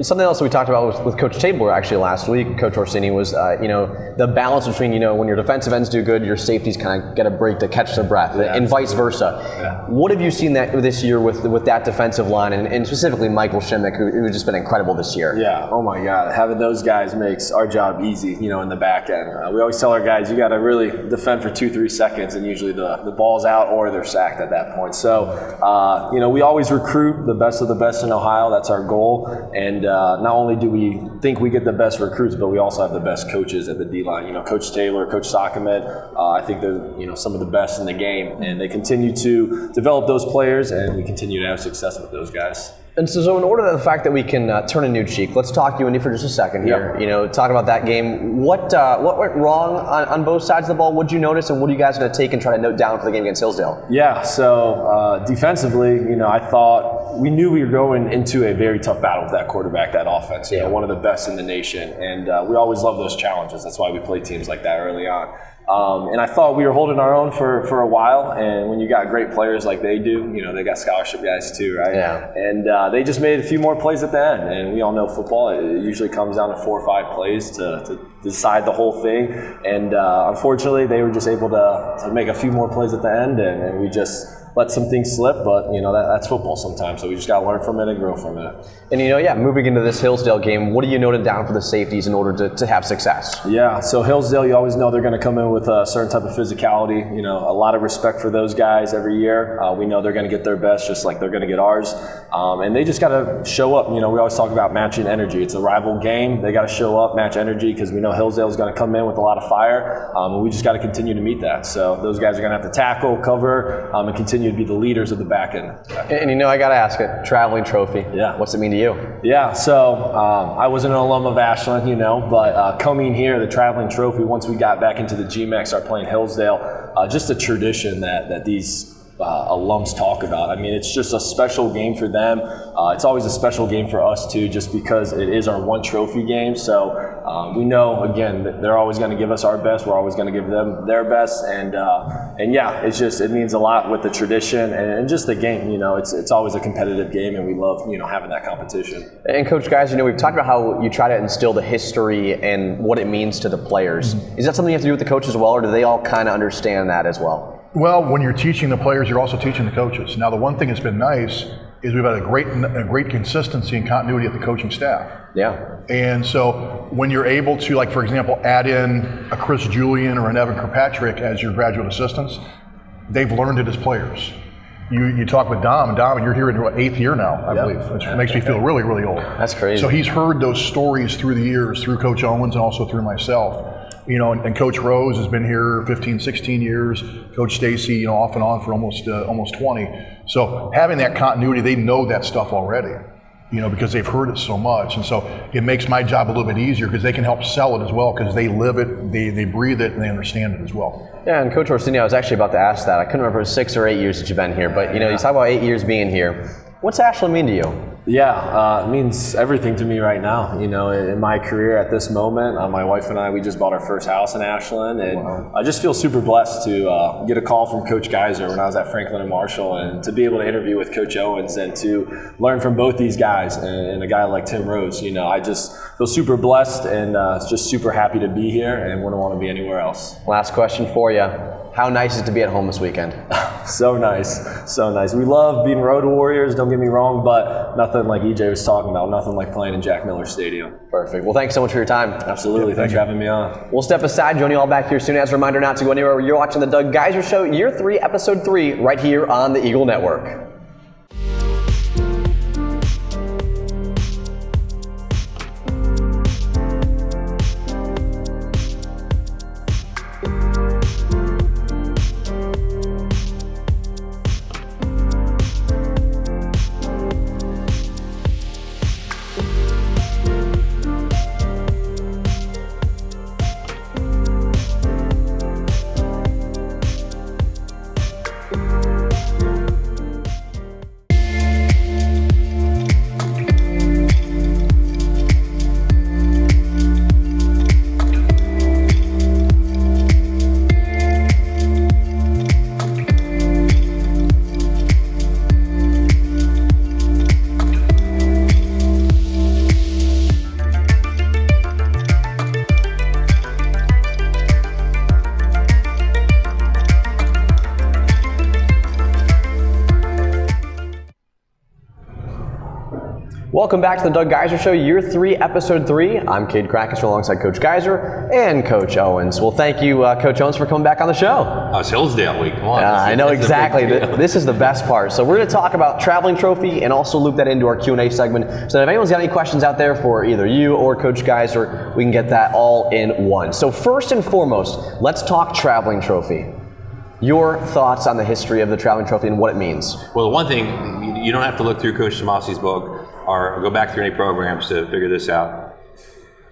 something else that we talked about with Coach Tabor actually last week, Coach Orsini, was the balance between when your defensive ends do good, your safeties kind of get a break to catch their breath, and vice versa. Yeah. What have you seen this year with that defensive line, and specifically Michael Shimmick, who's just been incredible this year? Yeah. Oh my God, having those guys makes our job easy. In the back end, we always tell our guys you got to really defend for 2-3 seconds, and usually the ball's out or they're sacked at that point. So we always recruit the best of the best in Ohio. That's our goal, and not only do we think we get the best recruits, but we also have the best coaches at the D-line. Coach Taylor, Coach Sockament, I think they're some of the best in the game, and they continue to develop those players, and we continue to have success with those guys. And so in order to the fact that we can turn a new cheek, let's talk UIndy for just a second here. Talk about that game. What went wrong on both sides of the ball? What did you notice, and what are you guys going to take and try to note down for the game against Hillsdale? Yeah, so defensively, I thought we knew we were going into a very tough battle with that quarterback, that offense. One of the best in the nation, and we always love those challenges. That's why we play teams like that early on. And I thought we were holding our own for a while, and when you got great players like they do, they got scholarship guys too, right? Yeah. And they just made a few more plays at the end, and we all know football, it usually comes down to 4 or 5 plays to decide the whole thing, and unfortunately they were just able to make a few more plays at the end, and we just let some things slip, but that's football sometimes, so we just got to learn from it and grow from it. And moving into this Hillsdale game, what are you noting down for the safeties in order to have success? Yeah, so Hillsdale, you always know they're going to come in with a certain type of physicality, a lot of respect for those guys every year. We know they're going to get their best just like they're going to get ours, and they just got to show up. We always talk about matching energy. It's a rival game. They got to show up, match energy, because we know Hillsdale is going to come in with a lot of fire, and we just got to continue to meet that. So those guys are going to have to tackle, cover, and continue to be the leaders of the back end. And I got to ask it, traveling trophy. Yeah. What's it mean to you? Yeah, so I wasn't an alum of Ashland, but coming here, the traveling trophy, once we got back into the GMAC, started playing Hillsdale, just a tradition that these alums talk about. I mean, it's just a special game for them. It's always a special game for us too, just because it is our one trophy game. So we know, again, that they're always going to give us our best. We're always going to give them their best, and yeah, it means a lot with the tradition and just the game. You know, it's always a competitive game, and we love having that competition. And Coach Geiser, we've talked about how you try to instill the history and what it means to the players. Is that something you have to do with the coaches as well, or do they all kind of understand that as well? Well, when you're teaching the players, you're also teaching the coaches. Now, the one thing that's been nice is we've had a great consistency and continuity of the coaching staff. Yeah. And so when you're able to, like, for example, add in a Chris Julian or an Evan Kirkpatrick as your graduate assistants, they've learned it as players. You talk with Dom, and you're here in your 8th year now, I believe, which makes me feel really, really old. That's crazy. So he's heard those stories through the years, through Coach Owens and also through myself. And Coach Rose has been here 15, 16 years. Coach Stacy, off and on for almost 20. So having that continuity, they know that stuff already, because they've heard it so much. And so it makes my job a little bit easier because they can help sell it as well because they live it, they breathe it, and they understand it as well. Yeah, and Coach Orsini, I was actually about to ask that. I couldn't remember if it was 6 or 8 years that you've been here, but you talk about 8 years being here. What's Ashland mean to you? Yeah, it means everything to me right now. In my career at this moment, my wife and I, we just bought our first house in Ashland, and I just feel super blessed to get a call from Coach Geiser when I was at Franklin and Marshall, and to be able to interview with Coach Owens and to learn from both these guys and a guy like Tim Rose. I just feel super blessed and just super happy to be here and wouldn't want to be anywhere else. Last question for you. How nice is it to be at home this weekend? So nice, so nice. We love being road warriors, don't get me wrong, but nothing like EJ was talking about, nothing like playing in Jack Miller Stadium. Perfect. Well, thanks so much for your time. Absolutely. Thanks for having me on. We'll step aside, join you all back here soon. As a reminder not to go anywhere. You're watching the Doug Geiser Show, Year 3, Episode 3, right here on the Eagle Network. Welcome back to the Doug Geiser Show, Year 3, Episode 3. I'm Cade Krakus alongside Coach Geiser and Coach Owens. Well, thank you, Coach Owens, for coming back on the show. It's Hillsdale week. Come on. I know exactly. This is the best part. So we're going to talk about traveling trophy and also loop that into our Q&A segment. So that if anyone's got any questions out there for either you or Coach Geiser, we can get that all in one. So first and foremost, let's talk traveling trophy. Your thoughts on the history of the traveling trophy and what it means. Well, the one thing, you don't have to look through Coach Tomasi's book or go back through any programs to figure this out.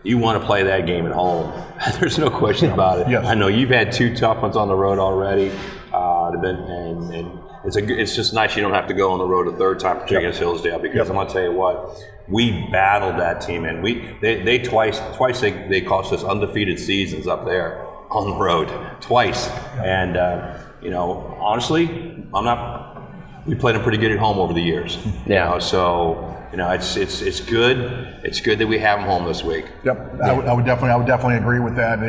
You want to play that game at home. There's no question about it. Yes. I know you've had 2 tough ones on the road already, and it's just nice you don't have to go on the road a third time, particularly against Hillsdale, because I'm going to tell you what, we battled that team, and they twice they cost us undefeated seasons up there on the road, twice. And honestly, we played them pretty good at home over the years. Yeah. So it's good. It's good that we have them home this week. Yep. Yeah. I would definitely agree with that.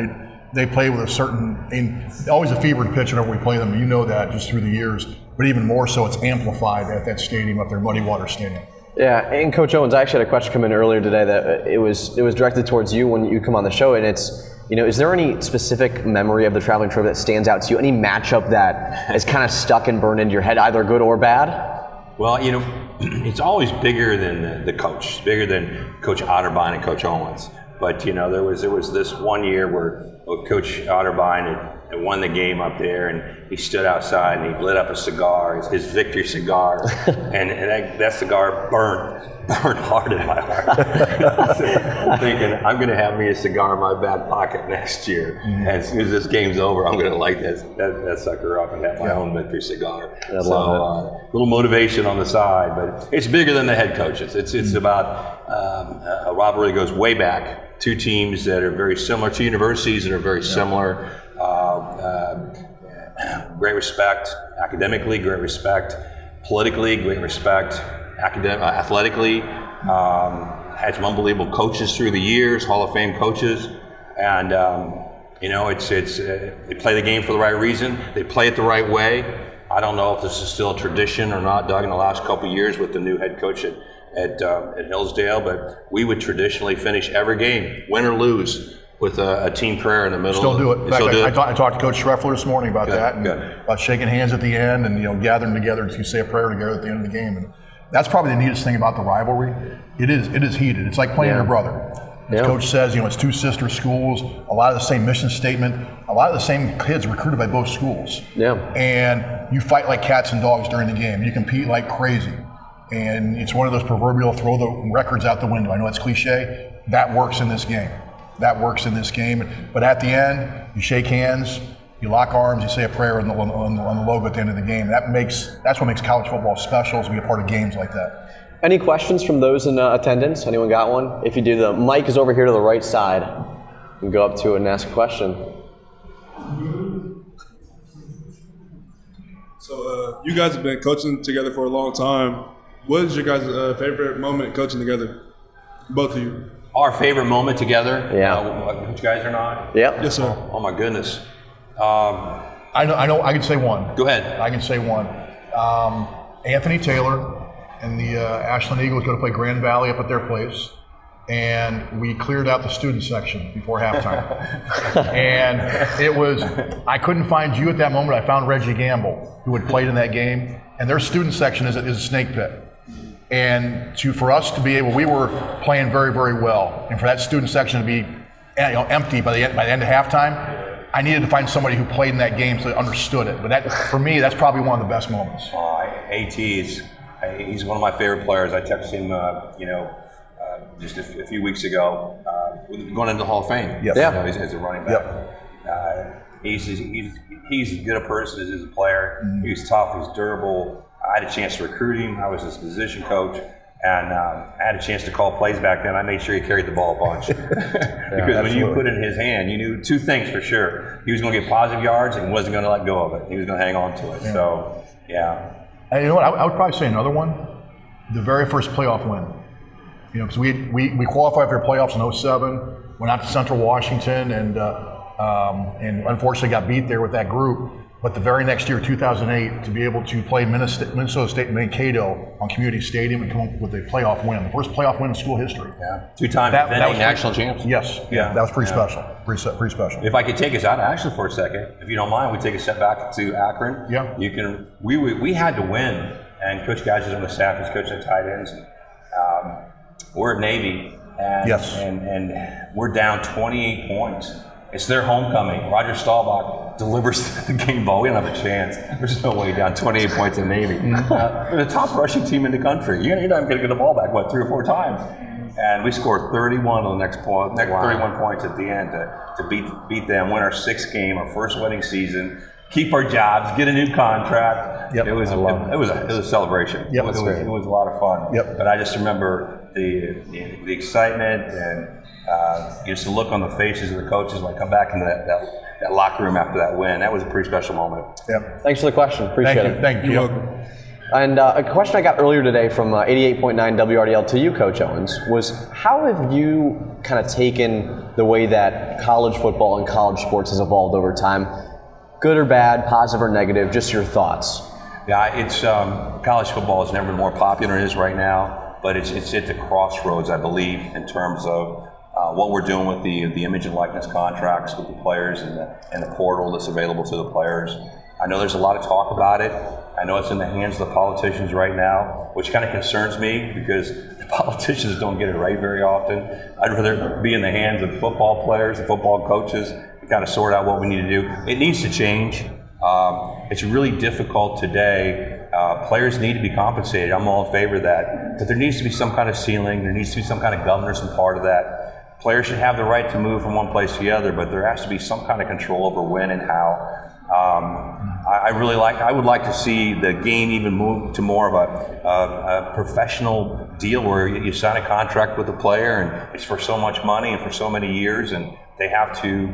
They play with a certain, always a fevered pitch whenever we play them. You know that just through the years, but even more so, it's amplified at that stadium up there, Muddy Water Stadium. Yeah, and Coach Owens, I actually had a question come in earlier today that it was directed towards you when you come on the show, and it's, is there any specific memory of the traveling trophy that stands out to you? Any matchup that is kind of stuck and burned into your head, either good or bad? Well, it's always bigger than the coach. It's bigger than Coach Otterbein and Coach Owens. But there was this one year where Coach Otterbein had won the game up there, and he stood outside and he lit up a cigar, his victory cigar, and that cigar burnt. hard in my heart. I'm thinking, I'm going to have me a cigar in my back pocket next year. And as soon as this game's over, I'm going to light that sucker up and have my own victory cigar. So a little motivation on the side, but it's bigger than the head coaches. It's about a rivalry that goes way back. Two teams that are very similar, two universities that are very similar. Great respect, academically, great respect, politically, great respect, athletically. Had some unbelievable coaches through the years, Hall of Fame coaches, and they play the game for the right reason. They play it the right way. I don't know if this is still a tradition or not, Doug, in the last couple of years with the new head coach at Hillsdale, but we would traditionally finish every game, win or lose, with a team prayer in the middle. Still do it. In fact, I talked to Coach Schreffler this morning about that, and about shaking hands at the end, and gathering together to say a prayer together at the end of the game. And that's probably the neatest thing about the rivalry. It is heated. It's like playing your brother. As Coach says, it's two sister schools, a lot of the same mission statement, a lot of the same kids recruited by both schools. Yeah. And you fight like cats and dogs during the game. You compete like crazy. And it's one of those proverbial throw the records out the window. I know it's cliche. That works in this game. But at the end, you shake hands, you lock arms, you say a prayer on the logo at the end of the game. That's what makes college football special, is to be a part of games like that. Any questions from those in attendance? Anyone got one? If you do, the mic is over here to the right side. You can go up to it and ask a question. So you guys have been coaching together for a long time. What is your guys' favorite moment coaching together? Both of you. Our favorite moment together? Yeah. Coach Geiser and I? Yeah. Yes, sir. Oh my goodness. I know. I can say one. Go ahead. I can say one. Anthony Taylor and the Ashland Eagles go to play Grand Valley up at their place, and we cleared out the student section before halftime. And I couldn't find you at that moment. I found Reggie Gamble, who had played in that game, and their student section is a snake pit. And for us to be able, we were playing very, very well, and for that student section to be empty by the end of halftime, I needed to find somebody who played in that game so they understood it. But for me, that's probably one of the best moments. He's one of my favorite players. I texted him, just a few weeks ago, going into the Hall of Fame. Yes. As a running back. Yep. He's as good a person as he is a player. Mm-hmm. He's tough. He's durable. I had a chance to recruit him. I was his position coach, and I had a chance to call plays back then. I made sure he carried the ball a bunch. Because when you put it in his hand, you knew two things for sure. He was going to get positive yards and wasn't going to let go of it. He was going to hang on to it. Yeah. So, yeah. And you know what? I would probably say another one, the very first playoff win. Because we qualified for the playoffs in 2007, went out to Central Washington, and unfortunately got beat there with that group. But the very next year, 2008, to be able to play Minnesota State in Mankato on Community Stadium and come up with a playoff win, the first playoff win in school history. Yeah, two-time defending national champs. Yes, yeah, that was pretty special. Pretty special. If I could take us out of Ashland for a second, if you don't mind, we take a step back to Akron. Yeah. We had to win, and Coach Geiser's on the staff. He's coaching tight ends. We're at Navy, and we're down 28 points. It's their homecoming. Roger Staubach delivers the game ball. We don't have a chance. There's no way down 28 points in Navy. We're the top rushing team in the country. You're not going to get the ball back, 3 or 4 times? And we scored 31 on the next 31 points at the end to beat them, win our 6th game, our first winning season, keep our jobs, get a new contract. Yep. It was a celebration. Yep. It was a lot of fun. Yep. But I just remember the excitement and just the look on the faces of the coaches when I come back into that locker room after that win. That was a pretty special moment. Yep. Thanks for the question. Appreciate it. Thank you. And a question I got earlier today from 88.9 WRDL to you, Coach Owens, was how have you kind of taken the way that college football and college sports has evolved over time? Good or bad, positive or negative, just your thoughts. Yeah, it's college football has never been more popular than it is right now, but it's at the crossroads, I believe, in terms of what we're doing with the image and likeness contracts with the players and the portal that's available to the players. I know there's a lot of talk about it. I know it's in the hands of the politicians right now, which kind of concerns me because the politicians don't get it right very often. I'd rather be in the hands of football players and football coaches to kind of sort out what we need to do. It needs to change. It's really difficult today Players need to be compensated. I'm all in favor of that. But there needs to be some kind of ceiling. There needs to be some kind of governance and part of that. Players should have the right to move from one place to the other, but there has to be some kind of control over when and how. I would like to see the game even move to more of a professional deal where you sign a contract with a player and it's for so much money and for so many years, and they have to,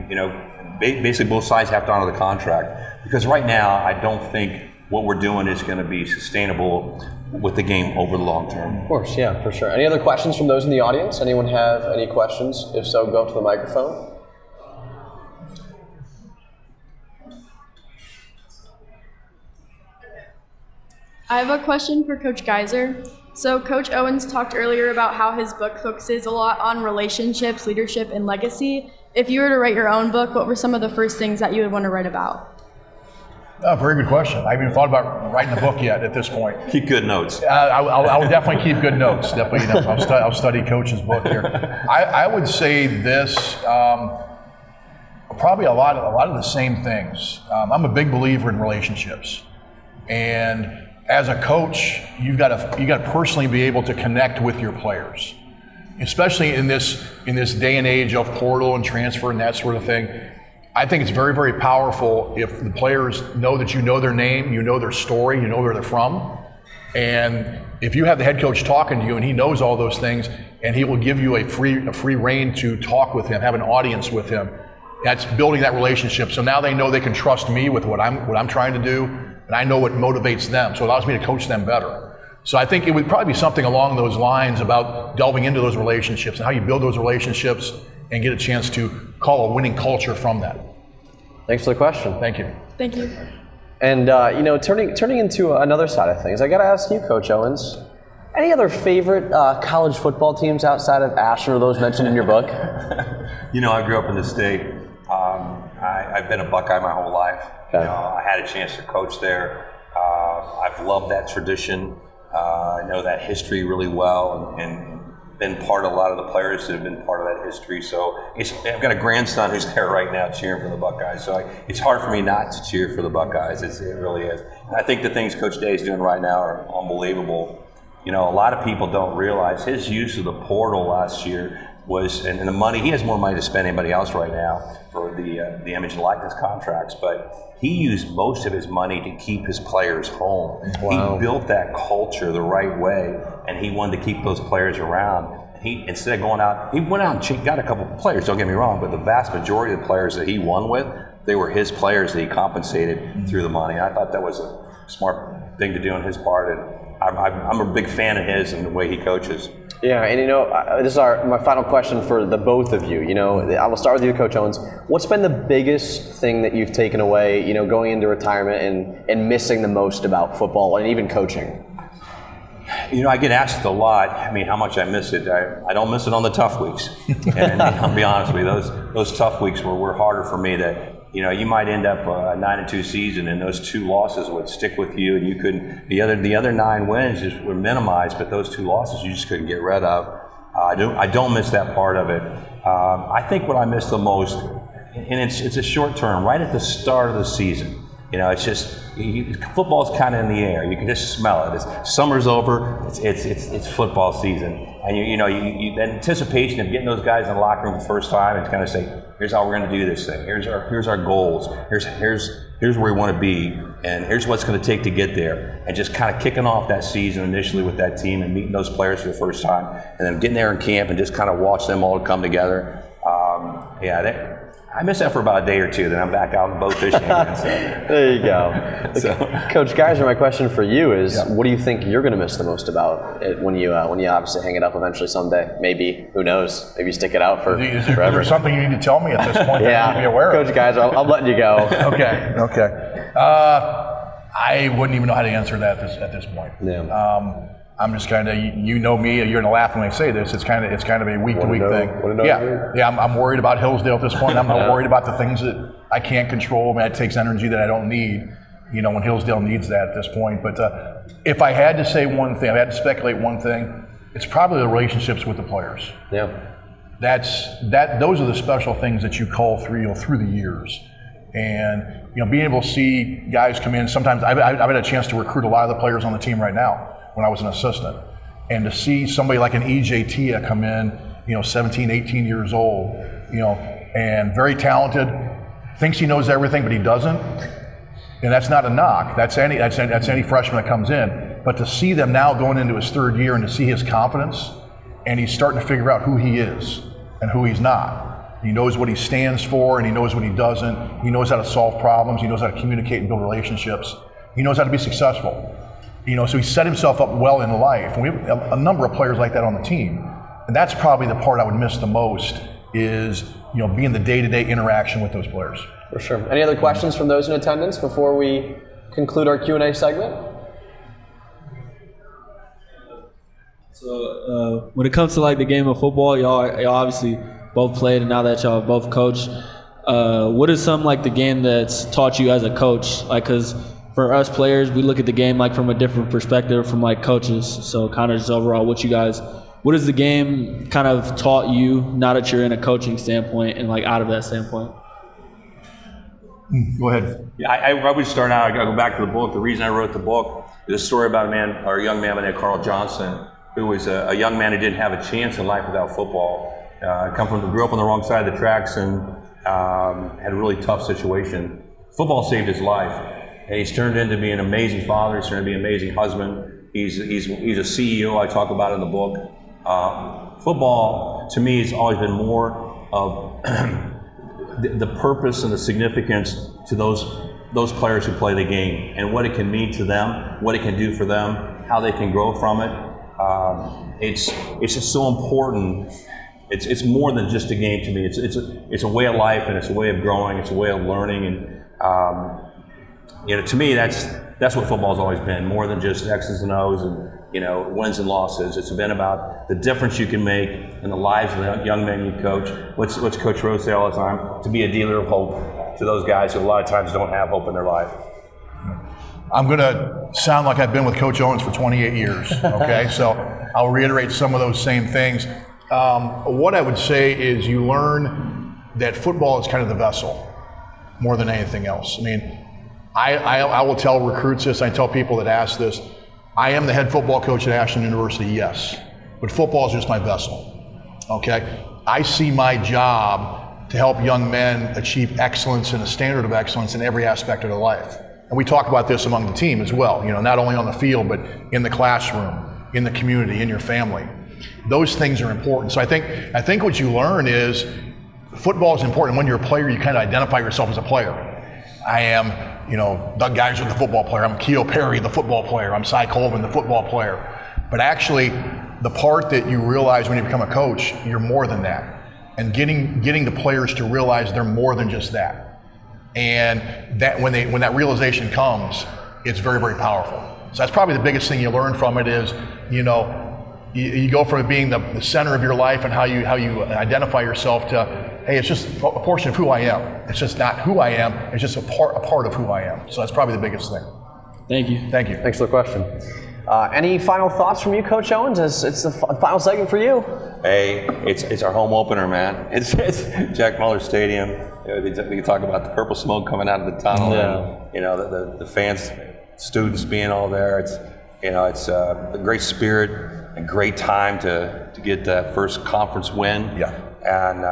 basically both sides have to honor the contract. Because right now, I don't think what we're doing is going to be sustainable with the game over the long term. Of course, yeah, for sure. Any other questions from those in the audience? Anyone have any questions? If so, go up to the microphone. I have a question for Coach Geiser. So Coach Owens talked earlier about how his book focuses a lot on relationships, leadership, and legacy. If you were to write your own book, what were some of the first things that you would want to write about? Very good question. I haven't even thought about writing the book yet at this point. Keep good notes. I will definitely keep good notes. Definitely, I'll study Coach's book here. I would say this, probably a lot of the same things. I'm a big believer in relationships, and as a coach, you got to personally be able to connect with your players, especially in this day and age of portal and transfer and that sort of thing. I think it's very, very powerful if the players know that you know their name, you know their story, you know where they're from, and if you have the head coach talking to you and he knows all those things, and he will give you a free rein to talk with him, have an audience with him. That's building that relationship. So now they know they can trust me with what I'm trying to do. And I know what motivates them, so it allows me to coach them better. So I think it would probably be something along those lines about delving into those relationships and how you build those relationships and get a chance to call a winning culture from that. Thanks for the question. Thank you. Thank you. And turning into another side of things, I got to ask you, Coach Owens, any other favorite college football teams outside of Ashland or those mentioned in your book? I grew up in the state. I've been a Buckeye my whole life. Okay. I had a chance to coach there. I've loved that tradition. I know that history really well and been part of a lot of the players that have been part of that history. So I've got a grandson who's there right now cheering for the Buckeyes. So it's hard for me not to cheer for the Buckeyes. It really is. And I think the things Coach Day is doing right now are unbelievable. A lot of people don't realize his use of the portal last year was, and the money, he has more money to spend than anybody else right now for the image and likeness contracts, but he used most of his money to keep his players home. Wow. He built that culture the right way, and he wanted to keep those players around. Instead of going out, he went out and got a couple of players, don't get me wrong, but the vast majority of the players that he won with, they were his players that he compensated through the money. I thought that was a smart thing to do on his part, and I'm a big fan of his and the way he coaches. Yeah, and this is my final question for the both of you. I will start with you, Coach Owens. What's been the biggest thing that you've taken away, going into retirement and missing the most about football and even coaching? I get asked a lot, how much I miss it. I don't miss it on the tough weeks. And I'll be honest with you, those tough weeks were harder for me that, you might end up a 9-2 season, and those 2 losses would stick with you, and you couldn't. The other 9 wins just were minimized, but those 2 losses you just couldn't get rid of. I don't miss that part of it. I think what I miss the most, and it's a short term, right at the start of the season. It's just football's kind of in the air. You can just smell it. Summer's over. It's football season, and the anticipation of getting those guys in the locker room for the first time and kind of say, here's how we're going to do this thing. Here's our goals. Here's where we want to be, and here's what's going to take to get there. And just kind of kicking off that season initially with that team and meeting those players for the first time, and then getting there in camp and just kind of watch them all come together. I miss that for about a day or two, then I'm back out in boat fishing again. So. There you go. Coach Geiser, my question for you is, what do you think you're going to miss the most about it when you obviously hang it up eventually someday? Maybe, who knows? Maybe you stick it out for forever. Is there something you need to tell me at this point that I need to be aware of? Coach Geiser, I'm letting you go. Okay. I wouldn't even know how to answer that at this point. Yeah. I'm just kind of, you know me, you're gonna laugh when I say this. It's kind of a week-to-week thing. Yeah. I'm worried about Hillsdale at this point. I'm not worried about the things that I can't control. That takes energy that I don't need. When Hillsdale needs that at this point. But if I had to say one thing, if I had to speculate one thing, it's probably the relationships with the players. Yeah. Those are the special things that you cull through the years. And being able to see guys come in. Sometimes I've had a chance to recruit a lot of the players on the team right now when I was an assistant, and to see somebody like an EJ Teah come in, 17, 18 years old, and very talented, thinks he knows everything, but he doesn't. And that's not a knock. That's any freshman that comes in. But to see them now going into his third year and to see his confidence, and he's starting to figure out who he is and who he's not. He knows what he stands for, and he knows what he doesn't. He knows how to solve problems. He knows how to communicate and build relationships. He knows how to be successful. So he set himself up well in life. And we have a number of players like that on the team. And that's probably the part I would miss the most is, being the day-to-day interaction with those players. For sure. Any other questions from those in attendance before we conclude our Q&A segment? So when it comes to the game of football, y'all obviously both played, and now that y'all both coach, what is some the game that's taught you as a coach? Because for us players, we look at the game from a different perspective from coaches. So kind of just overall, what has the game kind of taught you now that you're in a coaching standpoint and out of that standpoint? Go ahead. Yeah, I would start out. I go back to the book. The reason I wrote the book is a story about a young man named Carl Johnson, who was a young man who didn't have a chance in life without football. Grew up on the wrong side of the tracks and had a really tough situation. Football saved his life, and he's turned into being an amazing father. He's turned into being an amazing husband. He's a CEO. I talk about it in the book. Football to me has always been more of the purpose and the significance to those players who play the game and what it can mean to them, what it can do for them, how they can grow from it. It's just so important. It's more than just a game to me. It's a way of life, and it's a way of growing. It's a way of learning, and to me that's what football's always been. More than just X's and O's and wins and losses. It's been about the difference you can make in the lives of the young men you coach. What's Coach Rose say all the time? To be a dealer of hope to those guys who a lot of times don't have hope in their life. I'm going to sound like I've been with Coach Owens for 28 years, okay? So I'll reiterate some of those same things. What I would say is you learn that football is kind of the vessel more than anything else. I mean, I will tell recruits this, I tell people that ask this, I am the head football coach at Ashland University, yes, but football is just my vessel, okay? I see my job to help young men achieve excellence and a standard of excellence in every aspect of their life. And we talk about this among the team as well, not only on the field, but in the classroom, in the community, in your family. Those things are important. So I think what you learn is football is important. When you're a player, you kind of identify yourself as a player. I am, Doug Geiser, the football player. I'm Keo Perry, the football player. I'm Cy Colvin, the football player. But actually, the part that you realize when you become a coach, you're more than that. And getting the players to realize they're more than just that. And that when that realization comes, it's very, very powerful. So that's probably the biggest thing you learn from it is, you go from being the center of your life and how you identify yourself to, hey, it's just a portion of who I am. It's just not who I am. It's just a part of who I am. So that's probably the biggest thing. Thank you. Thank you. Thanks for the question. Any final thoughts from you, Coach Owens? It's the final segment for you. Hey, it's our home opener, man. It's Jack Muller Stadium. We talk about the purple smoke coming out of the tunnel. Yeah. And, the fans, students being all there. It's a great spirit, a great time to get that first conference win. Yeah. And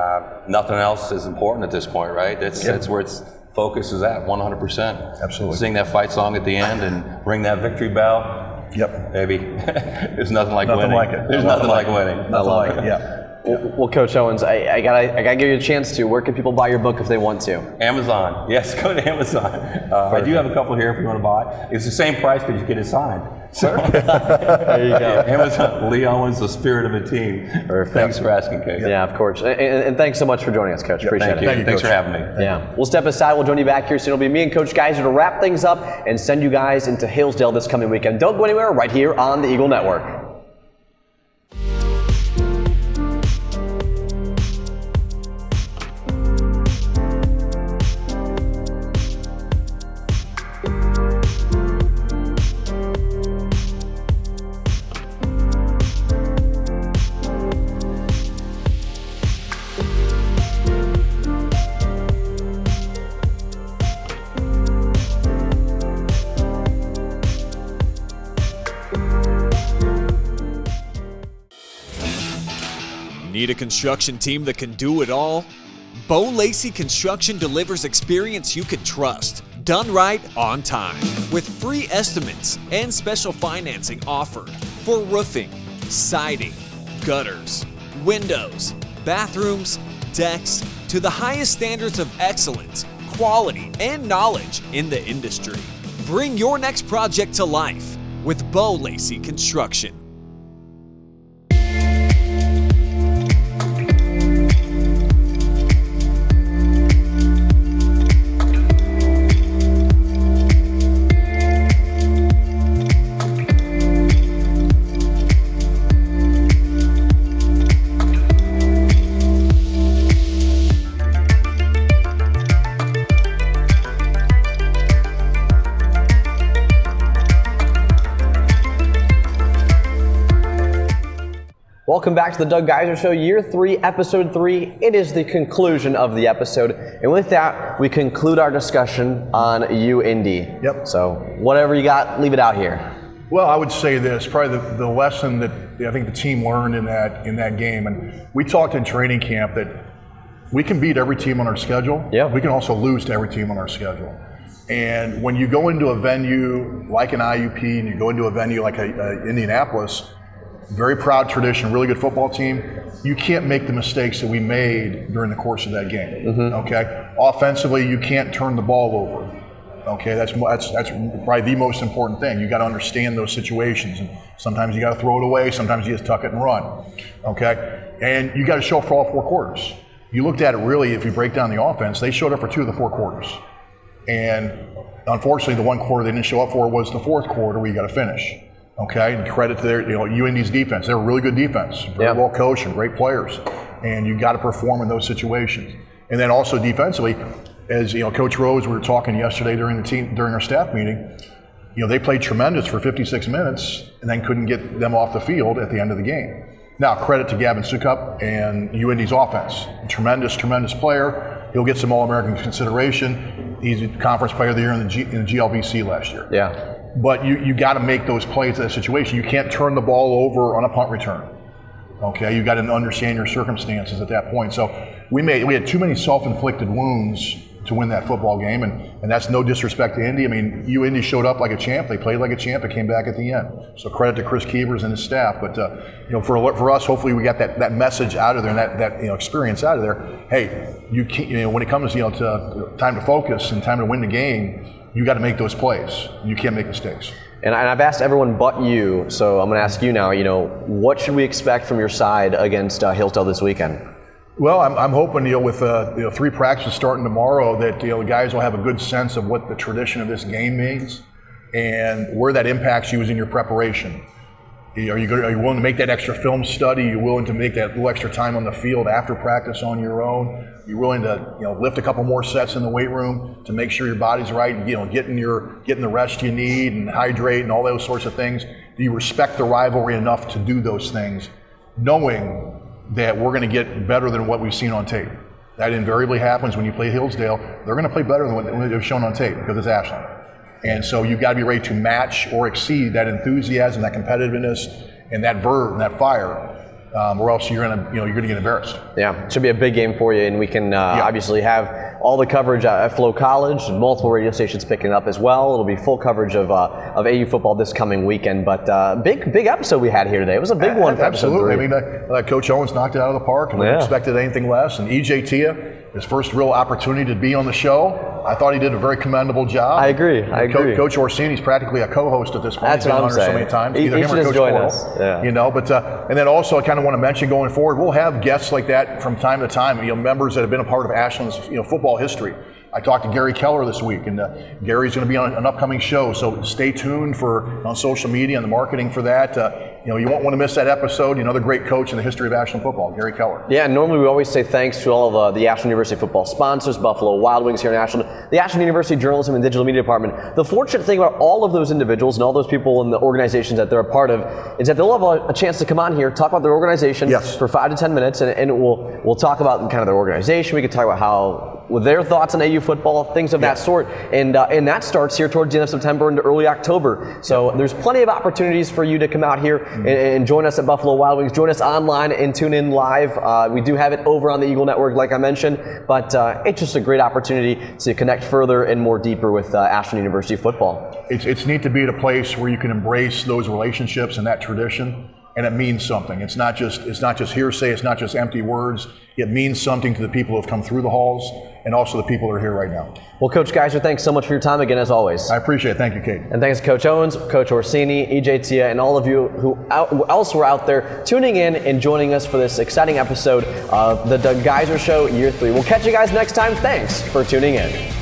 nothing else is important at this point, right? That's where its focus is at, 100%. Absolutely. Sing that fight song at the end and ring that victory bell. Yep. Baby. There's nothing like Nothing winning. like it. There's nothing like winning. Nothing like it, yeah. Well, Coach Owens, I gotta give you a chance to. Where can people buy your book if they want to? Amazon. Yes, go to Amazon. I do have a couple here if you want to buy. It's the same price, but you get it signed. Sure. There you go. Amazon. Lee Owens, the spirit of a team. Perfect. Thanks for asking, Coach. Yeah, of course. And thanks so much for joining us, Coach. Appreciate it. Thank you. Thanks Coach. for having me. Yeah. We'll step aside. We'll join you back here soon. It'll be me and Coach Geiser to wrap things up and send you guys into Hillsdale this coming weekend. Don't go anywhere. Right here on the Eagle Network. Need a construction team that can do it all? Bo Lacey Construction delivers experience you can trust, done right on time, with free estimates and special financing offered for roofing, siding, gutters, windows, bathrooms, decks, to the highest standards of excellence, quality, and knowledge in the industry. Bring your next project to life with Bo Lacey Construction. Welcome back to the Doug Geiser Show, Year 3, Episode 3. It is the conclusion of the episode. And with that, we conclude our discussion on UIndy. Yep. So whatever you got, leave it out here. Well, I would say this, probably the lesson that I think the team learned in that game, and we talked in training camp that we can beat every team on our schedule. Yeah. We can also lose to every team on our schedule. And when you go into a venue like an IUP and you go into a venue like Indianapolis, very proud tradition, really good football team, you can't make the mistakes that we made during the course of that game. Okay? Offensively, you can't turn the ball over. Okay, that's probably the most important thing. You got to understand those situations, and sometimes you got to throw it away. Sometimes you just tuck it and run. Okay, and you got to show up for all 4 quarters. You looked at it really. If you break down the offense, they showed up for 2 of the 4 quarters, and unfortunately, the 1 quarter they didn't show up for was the 4th quarter where you got to finish. Okay, and credit to their UIndy's defense. They're a really good defense, very well coached and great players, and you got to perform in those situations. And then also defensively, as Coach Rose, we were talking yesterday during our staff meeting, they played tremendous for 56 minutes and then couldn't get them off the field at the end of the game. Now, credit to Gavin Sukup and UIndy's offense. Tremendous player. He'll get some All-American consideration. He's a conference player of the year in the GLVC last year. Yeah. But you got to make those plays in that situation. You can't turn the ball over on a punt return. Okay, you got to understand your circumstances at that point. So we had too many self-inflicted wounds to win that football game, and that's no disrespect to Indy. I mean, UIndy showed up like a champ. They played like a champ. It came back at the end. So credit to Chris Keevers and his staff. But for us, hopefully we got that message out of there and that experience out of there. Hey, you can't, when it comes to time to focus and time to win the game, you got to make those plays. You can't make mistakes. And I've asked everyone but you, so I'm going to ask you now. What should we expect from your side against Hillsdale this weekend? Well, I'm hoping with 3 practices starting tomorrow that the guys will have a good sense of what the tradition of this game means and where that impacts you is in your preparation. Are you willing to make that extra film study? Are you willing to make that little extra time on the field after practice on your own? Are you willing to lift a couple more sets in the weight room to make sure your body's right and getting the rest you need and hydrate and all those sorts of things? Do you respect the rivalry enough to do those things, knowing that we're going to get better than what we've seen on tape? That invariably happens when you play Hillsdale. They're going to play better than what they've shown on tape because it's Ashland. And so you've got to be ready to match or exceed that enthusiasm, that competitiveness, and that verve and that fire, or else you're going to get embarrassed. Yeah, it should be a big game for you, and we can obviously have all the coverage at Flow College, multiple radio stations picking it up as well. It'll be full coverage of AU football this coming weekend. But big episode we had here today. It was a big one for Absolutely. episode 3. Coach Owens knocked it out of the park, and we expected anything less. And EJ Teah, his first real opportunity to be on the show. I thought he did a very commendable job. I agree. Coach Orsini's practically a co-host at this point. That's He's what I'm saying. So many times. He Either him should or just Coach join Coral, us. Yeah. But and then also I kind of want to mention going forward, we'll have guests like that from time to time. Members that have been a part of Ashland's football history. I talked to Gary Keller this week, and Gary's going to be on an upcoming show. So stay tuned on social media and the marketing for that. You won't want to miss that episode. Another great coach in the history of Ashland football, Gary Keller. Yeah, normally we always say thanks to all of the Ashland University football sponsors, Buffalo Wild Wings here in Ashland, the Ashland University Journalism and Digital Media Department. The fortunate thing about all of those individuals and all those people in the organizations that they're a part of is that they'll have a chance to come on here, talk about their organization for 5 to 10 minutes, and we'll talk about kind of their organization. We can talk about how with their thoughts on AU football, things of that sort. And that starts here towards the end of September into early October. So there's plenty of opportunities for you to come out here and join us at Buffalo Wild Wings. Join us online and tune in live. We do have it over on the Eagle Network, like I mentioned, but it's just a great opportunity to connect further and more deeper with Ashland University football. It's neat to be at a place where you can embrace those relationships and that tradition, and it means something. It's not just hearsay. It's not just empty words. It means something to the people who have come through the halls and also the people that are here right now. Well, Coach Geiser, thanks so much for your time again, as always. I appreciate it. Thank you, Kate. And thanks to Coach Owens, Coach Orsini, EJ Teah, and all of you who else were out there tuning in and joining us for this exciting episode of the Doug Geiser Show Year 3. We'll catch you guys next time. Thanks for tuning in.